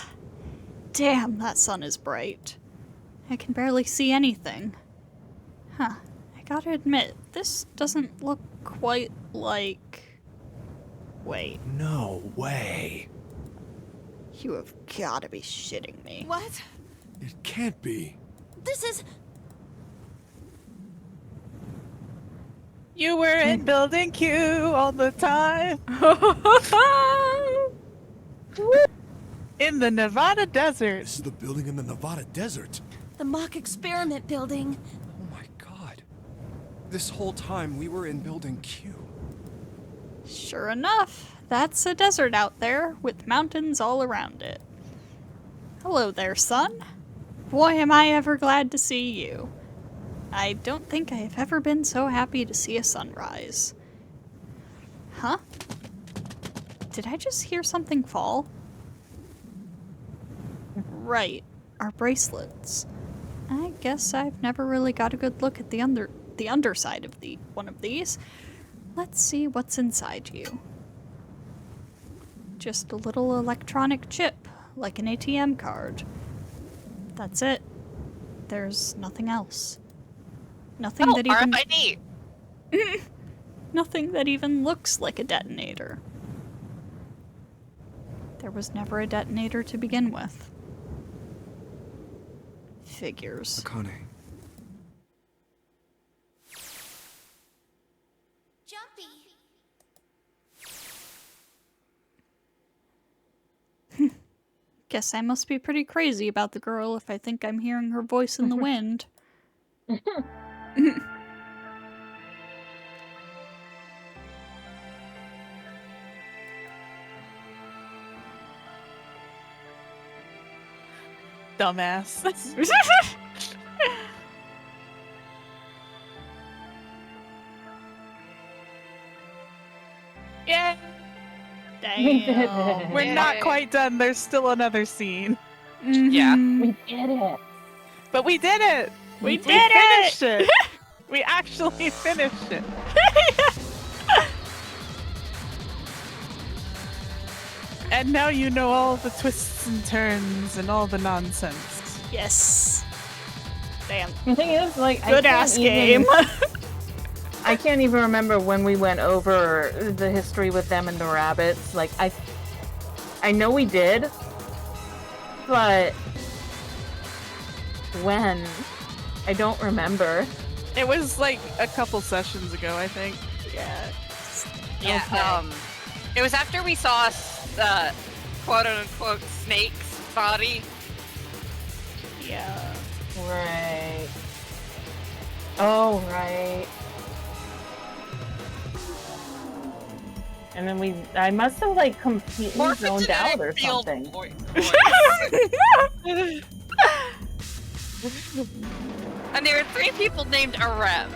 Damn, that sun is bright. I can barely see anything. Huh, I gotta admit, this doesn't look quite like... Wait. No way. You have gotta be shitting me. What? It can't be. This is... You were in building Q all the time. In the Nevada desert. This is the building in the Nevada desert. the mock experiment building. Oh my god. This whole time we were in Building Q. Sure enough, that's a desert out there with mountains all around it. Hello there, son. Boy, am I ever glad to see you. I don't think I have ever been so happy to see a sunrise. Huh? Did I just hear something fall? Right, our bracelets. I guess I've never really got a good look at the underside of one of these. Let's see what's inside you. Just a little electronic chip, like an ATM card. That's it. There's nothing else. Nothing that even... RFID! Nothing that even looks like a detonator. There was never a detonator to begin with. Figures. Akane. Jumpy. Guess I must be pretty crazy about the girl if I think I'm hearing her voice in the wind. Dumbass. Yeah. We did Damn. it. We're not quite done. There's still another scene. Yeah. We did it. But we did it. We did it! Finished it. We actually finished it. And now you know all the twists and turns and all the nonsense. Yes. Damn. The thing is, like, Good ass game. I can't even remember when we went over the history with them and the rabbits. Like, I know we did, but when? I don't remember. It was like a couple sessions ago, I think. Yeah. Yeah. Okay. It was after we saw quote unquote snake's body. Yeah. Right. Oh, right. And then I must have like completely Morphin zoned out or field something. And there were 3 people named Arem.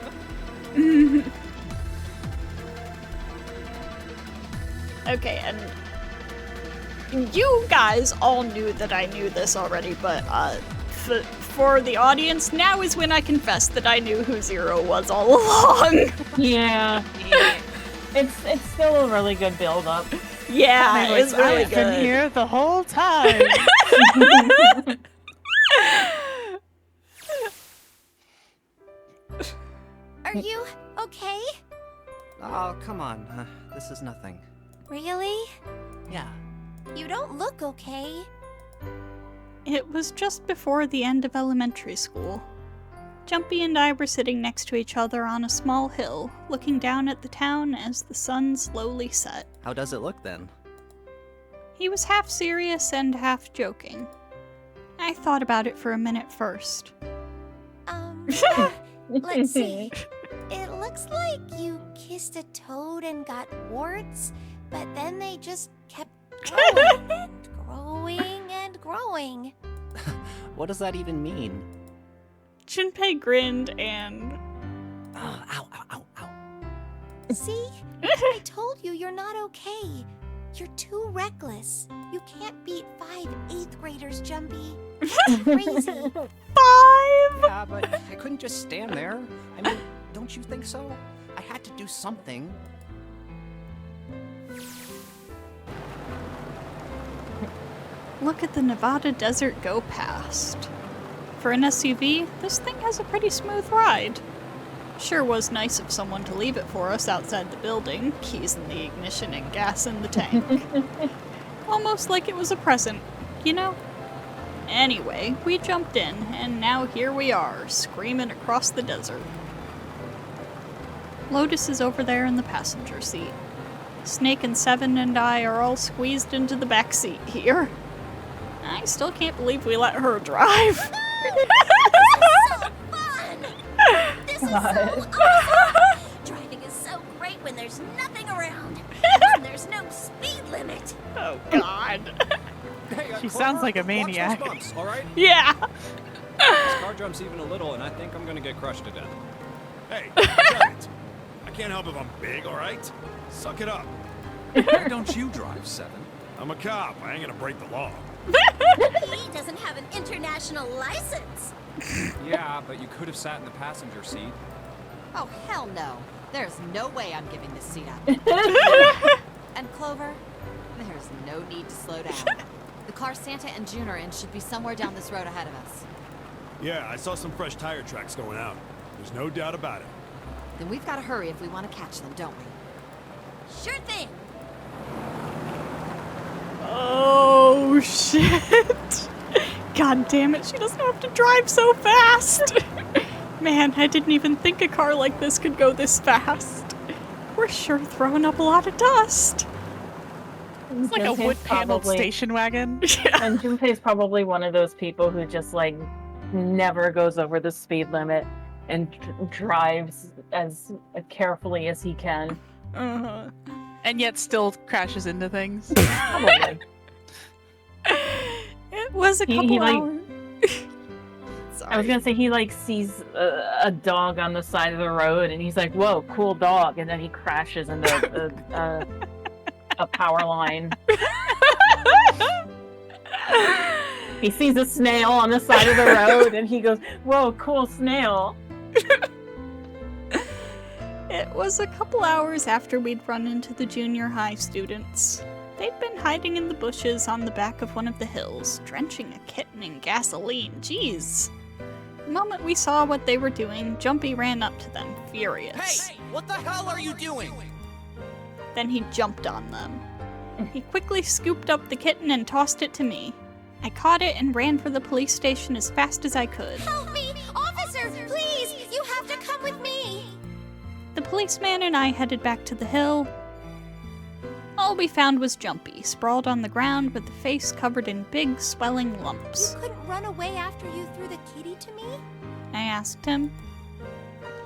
Okay, and you guys all knew that I knew this already, but for the audience, now is when I confess that I knew who Zero was all along. Yeah. It's still a really good build up. Yeah, it's really I've been good. here the whole time. Are you okay? Oh, come on. This is nothing. Really? Yeah. You don't look okay. It was just before the end of elementary school. Jumpy and I were sitting next to each other on a small hill, looking down at the town as the sun slowly set. How does it look then? He was half serious and half joking. I thought about it for a minute first. Let's see. It looks like you kissed a toad and got warts, but then they just kept growing and growing and growing. What does that even mean? Junpei grinned and... Oh, ow, ow, ow, ow. See? I told you you're not okay. You're too reckless. You can't beat 5 8th graders, Jumpy. That's crazy. 5? Yeah, but I couldn't just stand there. I mean, don't you think so? I had to do something. Look at the Nevada desert go past. For an SUV, this thing has a pretty smooth ride. Sure was nice of someone to leave it for us outside the building, keys in the ignition and gas in the tank. Almost like it was a present, you know? Anyway, we jumped in, and now here we are, screaming across the desert. Lotus is over there in the passenger seat. Snake and Seven and I are all squeezed into the back seat here. I still can't believe we let her drive. So fun! This is so awesome! Driving is so great when there's nothing around. And there's no speed limit. Oh, God. Hey, She Clover, sounds like a watch maniac. those bumps, all right? Yeah. This car jumps even a little, and I think I'm gonna get crushed to death. Hey, damn it. I can't help if I'm big, all right? Suck it up. Why don't you drive, Seven? I'm a cop. I ain't gonna break the law. He doesn't have an international license. Yeah, but you could have sat in the passenger seat. Oh, hell no. There's no way I'm giving this seat up. And Clover, there's no need to slow down. The car Santa and June are in should be somewhere down this road ahead of us. Yeah, I saw some fresh tire tracks going out. There's no doubt about it. Then we've got to hurry if we want to catch them, don't we? Sure thing. Oh, shit. God damn it, she doesn't have to drive so fast. Man, I didn't even think a car like this could go this fast. We're sure throwing up a lot of dust. It's like a wood-paneled station wagon. And Junpei's probably one of those people who just like never goes over the speed limit and drives as carefully as he can. Uh-huh. And yet still crashes into things. Probably. It was a couple hours. I was gonna say he like sees a dog on the side of the road and he's like, "Whoa, cool dog!" And then he crashes into a power line. He sees a snail on the side of the road and he goes, "Whoa, cool snail!" It was a couple hours after we'd run into the junior high students. They'd been hiding in the bushes on the back of one of the hills, drenching a kitten in gasoline. Jeez. The moment we saw what they were doing, Jumpy ran up to them, furious. Hey! What the hell are you doing? Then he jumped on them. He quickly scooped up the kitten and tossed it to me. I caught it and ran for the police station as fast as I could. Help me! Officer, please! You have to come with me! The policeman and I headed back to the hill. All we found was Jumpy, sprawled on the ground with the face covered in big, swelling lumps. You couldn't run away after you threw the kitty to me? I asked him.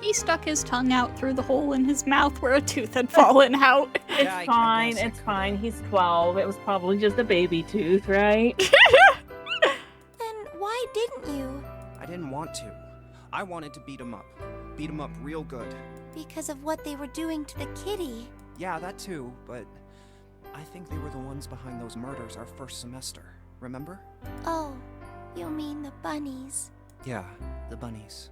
He stuck his tongue out through the hole in his mouth where a tooth had fallen out. It's fine, it's fine. He's 12. It was probably just a baby tooth, right? Then why didn't you? I didn't want to. I wanted to beat him up. Beat him up real good. Because of what they were doing to the kitty. Yeah, that too, but I think they were the ones behind those murders our first semester. Remember? Oh, you mean the bunnies. Yeah, the bunnies.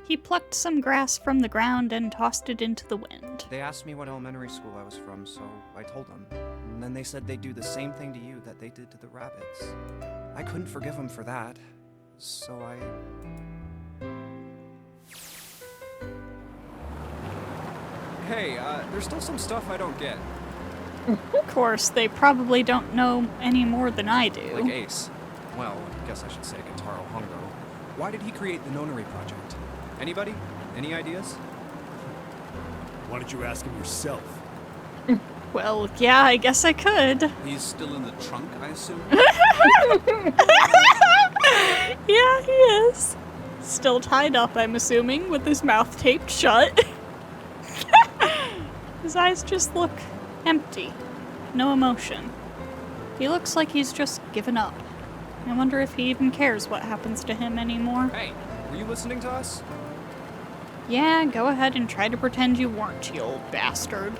He plucked some grass from the ground and tossed it into the wind. They asked me what elementary school I was from, so I told them. And then they said they'd do the same thing to you that they did to the rabbits. I couldn't forgive them for that, so I... Hey, there's still some stuff I don't get. Of course, they probably don't know any more than I do. Like Ace. Well, I guess I should say Kentaro Hongo. Why did he create the Nonary Project? Anybody? Any ideas? Why don't you ask him yourself? Well, yeah, I guess I could. He's still in the trunk, I assume? Yeah, he is. Still tied up, I'm assuming, with his mouth taped shut. His eyes just look empty. No emotion. He looks like he's just given up. I wonder if he even cares what happens to him anymore. Hey, were you listening to us? Yeah, go ahead and try to pretend you weren't, you old bastard.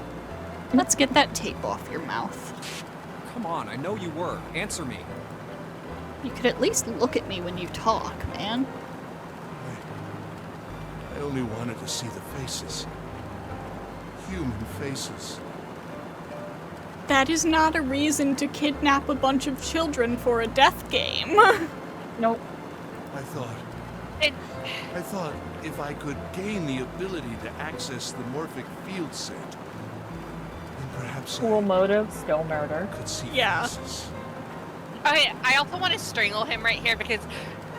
Let's get that tape off your mouth. Come on, I know you were. Answer me. You could at least look at me when you talk, man. I only wanted to see the faces. Human faces. That is not a reason to kidnap a bunch of children for a death game. Nope. I thought if I could gain the ability to access the morphic field set, then perhaps Cool motive, still murder. could see faces. Okay, I also want to strangle him right here because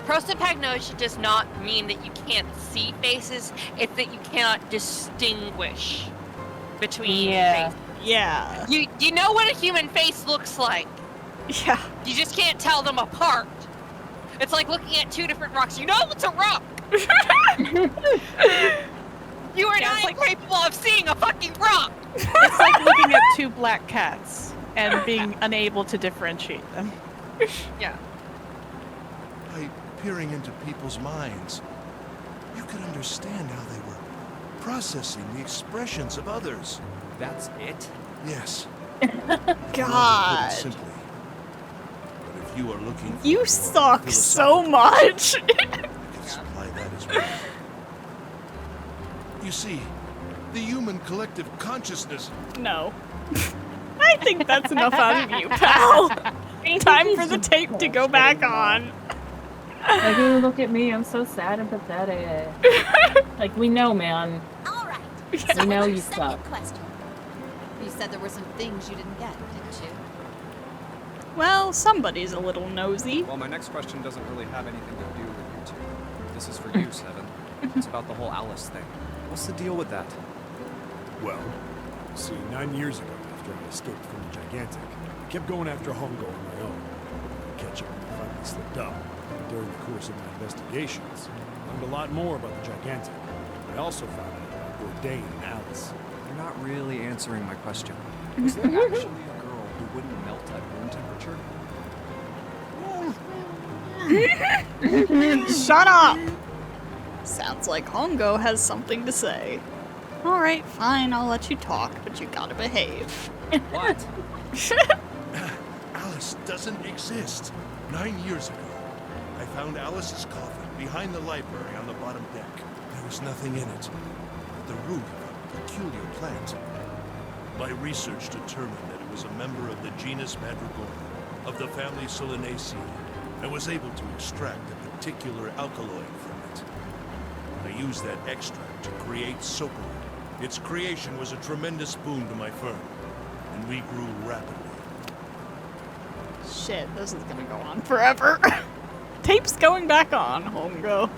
prosopagnosia does not mean that you can't see faces, it's that you cannot distinguish between faces. Yeah. You know what a human face looks like. Yeah. You just can't tell them apart. It's like looking at two different rocks. You know it's a rock! You are not capable of seeing a fucking rock! It's like looking at two black cats and being unable to differentiate them. Yeah. By peering into people's minds, you could understand how they were processing the expressions of others. That's it? Yes. God. Put it simply. But if you are looking for You more suck so philosophical much. I can supply that as well. You see, the human collective consciousness. No. I think that's enough out of you, pal. Time for the tape to go back on. Like, you look at me, I'm so sad and pathetic. Like, we know, man. Alright. We know you Second suck. question. You said there were some things you didn't get, didn't you? Well, somebody's a little nosy. Well, my next question doesn't really have anything to do with you two. This is for you, Seven. It's about the whole Alice thing. What's the deal with that? Well, see, 9 years ago, after after I escaped from the Gigantic. I kept going after Hongo on my own. I catch up when I finally slipped up. During the course of my investigations, I learned a lot more about the Gigantic. I also found out about Bourdain and Alice. You're not really answering my question. Was there actually a girl who wouldn't melt at room temperature? Shut up! Sounds like Hongo has something to say. Alright, fine, I'll let you talk, but you gotta behave. What? Alice doesn't exist. 9 years ago, I found Alice's coffin behind the library on the bottom deck. There was nothing in it but the root of a peculiar plant. My research determined that it was a member of the genus Madrigorum, of the family Solanaceae. I was able to extract a particular alkaloid from it. I used that extract to create Soapwood. Its creation was a tremendous boon to my firm, and we grew rapidly. Shit, this is gonna go on forever. Tape's going back on, Hongo.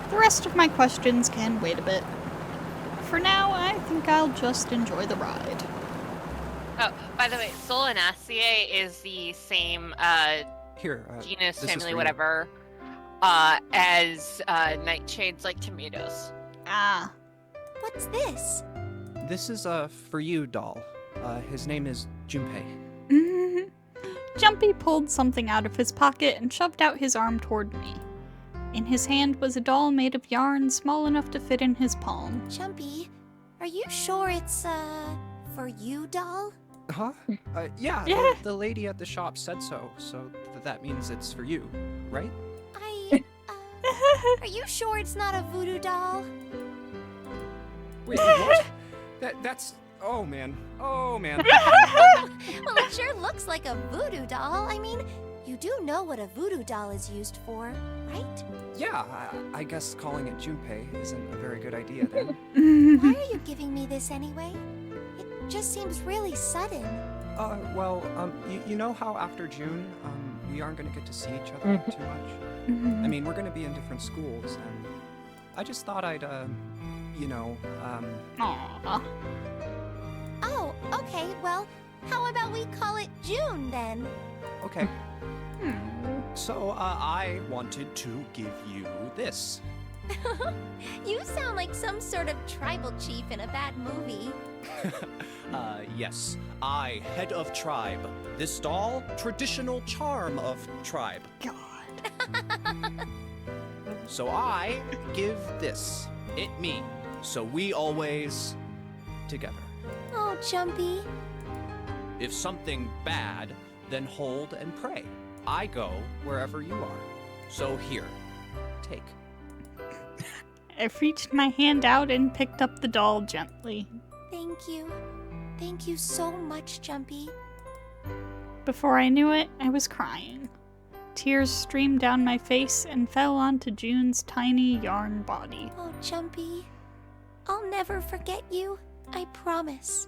The rest of my questions can wait a bit. For now, I think I'll just enjoy the ride. Oh, by the way, Solanaceae is the same Here, genus, this is family, for you. whatever, as nightshades like tomatoes. Ah. What's this? This is, for you, doll. His name is Junpei. Jumpy pulled something out of his pocket and shoved out his arm toward me. In his hand was a doll made of yarn small enough to fit in his palm. Jumpy, are you sure it's, for you, doll? Huh? Yeah, Yeah. The lady at the shop said so, so that means it's for you, right? Are you sure it's not a voodoo doll? Wait, what? That's... Oh, man. Oh, man. Well, it sure looks like a voodoo doll. I mean, you do know what a voodoo doll is used for, right? Yeah, I guess calling it Junpei isn't a very good idea then. Why are you giving me this anyway? It just seems really sudden. Well, you know how after June, we aren't gonna get to see each other too much? I mean, we're gonna be in different schools, and I just thought I'd, Aww. Oh, okay, well, how about we call it June then? Okay. So, I wanted to give you this. You sound like some sort of tribal chief in a bad movie. Yes. I, head of tribe. This doll, traditional charm of tribe. God. So I give this. It me. So we always together. Oh, Jumpy. If something bad, then hold and pray. I go wherever you are. So here, take. I reached my hand out and picked up the doll gently. Thank you. Thank you so much, Jumpy. Before I knew it, I was crying. Tears streamed down my face and fell onto June's tiny yarn body. Oh, Jumpy. I'll never forget you. I promise.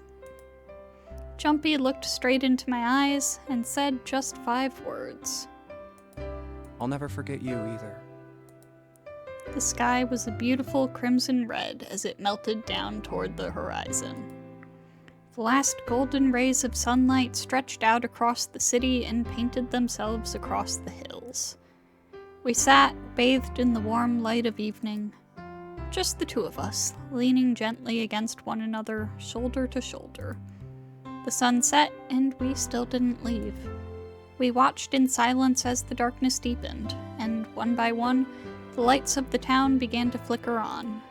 Jumpy looked straight into my eyes and said just 5 words. I'll never forget you either. The sky was a beautiful crimson red as it melted down toward the horizon. The last golden rays of sunlight stretched out across the city and painted themselves across the hills. We sat, bathed in the warm light of evening. Just the two of us, leaning gently against one another, shoulder to shoulder. The sun set, and we still didn't leave. We watched in silence as the darkness deepened, and one by one, the lights of the town began to flicker on.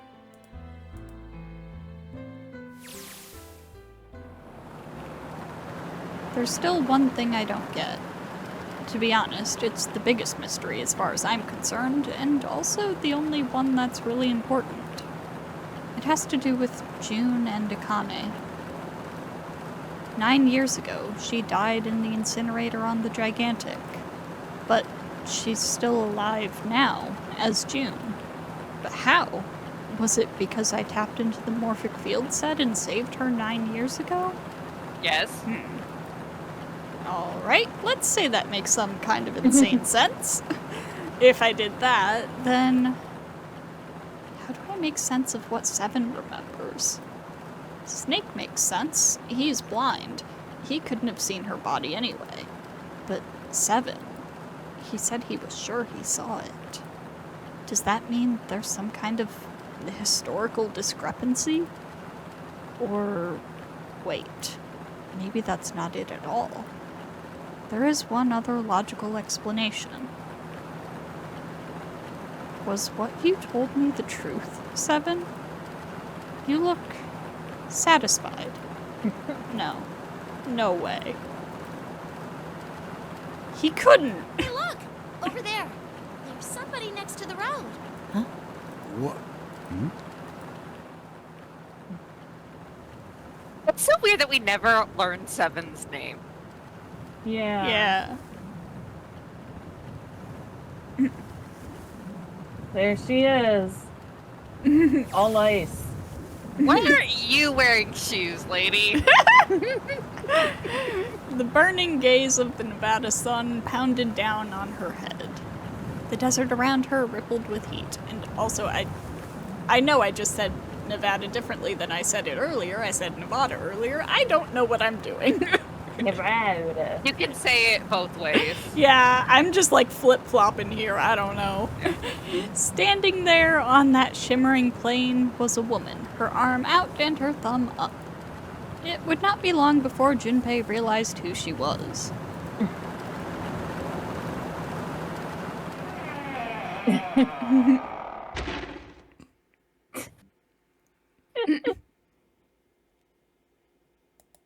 There's still one thing I don't get. To be honest, it's the biggest mystery as far as I'm concerned, and also the only one that's really important. It has to do with June and Akane. 9 years ago, she died in the incinerator on the Gigantic. But she's still alive now, as June. But how? Was it because I tapped into the morphic field set and saved her 9 years ago? Yes. Alright, let's say that makes some kind of insane sense. If I did that, then how do I make sense of what Seven remembers? Snake makes sense. He's blind. He couldn't have seen her body anyway. But Seven, he said he was sure he saw it. Does that mean there's some kind of historical discrepancy? Or wait, maybe that's not it at all. There is one other logical explanation. Was what you told me the truth, Seven? You look satisfied. No. No way. He couldn't! Hey, look! Over there. There's somebody next to the road. What? Hmm? It's so weird that we never learned Seven's name. Yeah. Yeah. There she is. All ice. Why aren't you wearing shoes, lady? The burning gaze of the Nevada sun pounded down on her head. The desert around her rippled with heat, and also I know I just said Nevada differently than I said it earlier. I said Nevada earlier. I don't know what I'm doing. Nevada. You can say it both ways. Yeah, I'm just like flip-flopping here. I don't know. Standing there on that shimmering plain was a woman, her arm out and her thumb up. It would not be long before Junpei realized who she was.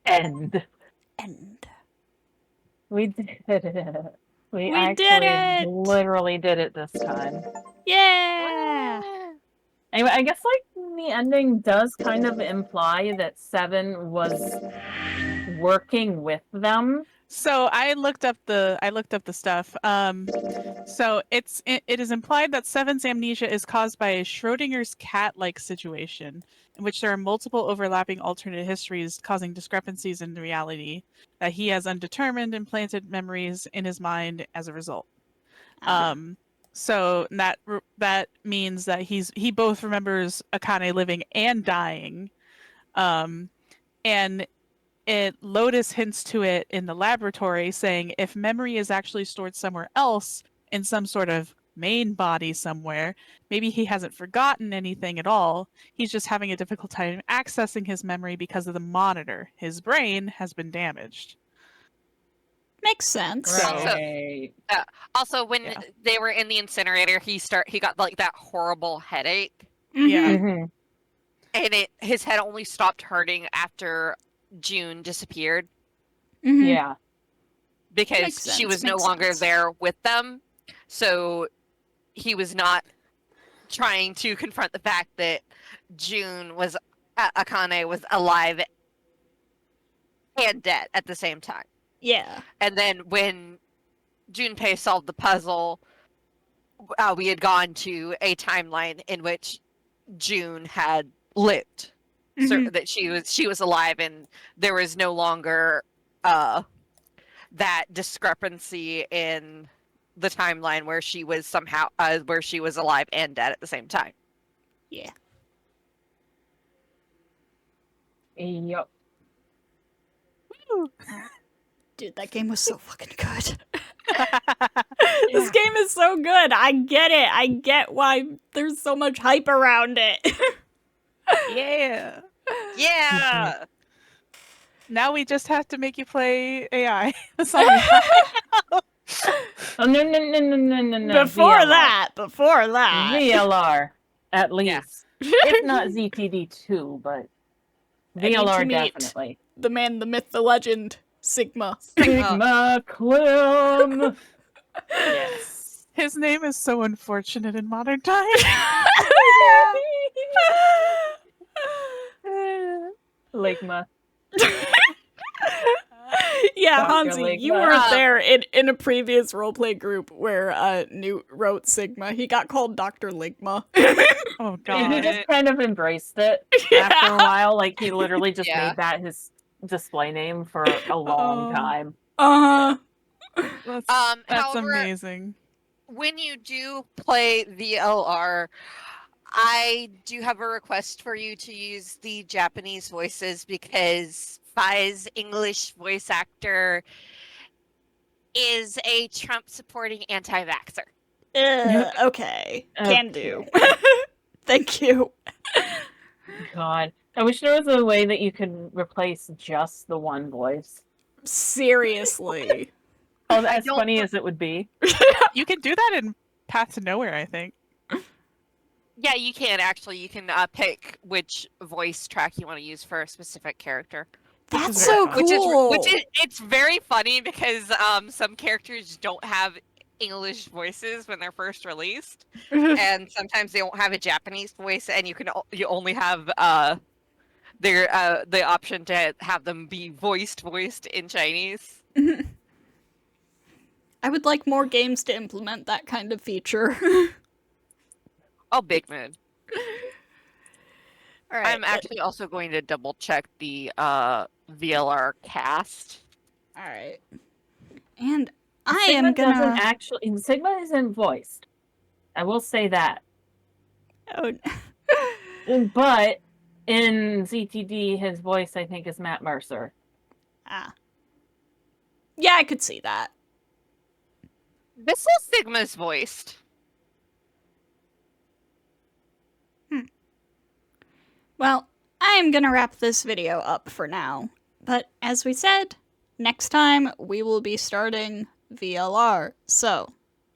End. End. We did it. We did actually it! literally did it this time. Yeah! Anyway, I guess like the ending does kind of imply that Seven was working with them. So I looked up the stuff. So it is implied that Seven's amnesia is caused by a Schrodinger's cat-like situation in which there are multiple overlapping alternate histories causing discrepancies in reality, that he has undetermined implanted memories in his mind as a result. So that means that he both remembers Akane living and dying, and Lotus hints to it in the laboratory, saying if memory is actually stored somewhere else in some sort of main body somewhere, maybe he hasn't forgotten anything at all. He's just having a difficult time accessing his memory because of the monitor. His brain has been damaged. Makes sense. Right. Also, when they were in the incinerator, he got like that horrible headache. Yeah. Mm-hmm. And his head only stopped hurting after June disappeared. Mm-hmm. Yeah. Because she was no longer there with them. So he was not trying to confront the fact that Akane was alive and dead at the same time. Yeah. And then when Junpei solved the puzzle, we had gone to a timeline in which June had lived. So that she was alive, and there was no longer that discrepancy in the timeline where she was where she was alive and dead at the same time. Yeah. Yup. Dude, that game was so fucking good. This game is so good. I get it. I get why there's so much hype around it. Yeah. Yeah. Now we just have to make you play AI. Oh, no. Before VLR. that. VLR, at least. If not ZTD2, but I need to VLR meet definitely. The man, the myth, the legend, Sigma. Sigma Clem! Yes. His name is so unfortunate in modern times. Ligma. Yeah, Dr. Hansi, you Ligma. weren't there in a previous roleplay group where Newt wrote Sigma. He got called Dr. Ligma. Oh And god. he just kind of embraced it after a while. Like, he literally just made that his display name for a long time. That's However, amazing. when you do play VLR, I do have a request for you to use the Japanese voices because Fi's English voice actor is a Trump supporting anti-vaxxer. Okay. Can do. Okay. Thank you. God. I wish there was a way that you could replace just the one voice. Seriously. As funny as it would be. You can do that in Path to Nowhere, I think. Yeah, you can actually. You can pick which voice track you want to use for a specific character. That's so cool. It's very funny because some characters don't have English voices when they're first released, and sometimes they don't have a Japanese voice, and you only have the option to have them be voiced in Chinese. I would like more games to implement that kind of feature. Oh, big moon. All right, I'm actually also going to double check the VLR cast. All right. And I Sigma am gonna doesn't actually. Sigma isn't voiced. I will say that. Oh. But in ZTD, his voice I think is Matt Mercer. Ah. Yeah, I could see that. This is Sigma's voiced. Well, I am gonna wrap this video up for now. But as we said, next time we will be starting VLR. So,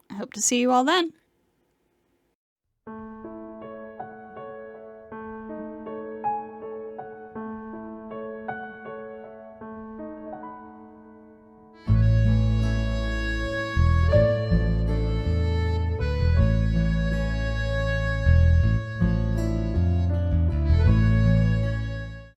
I hope to see you all then.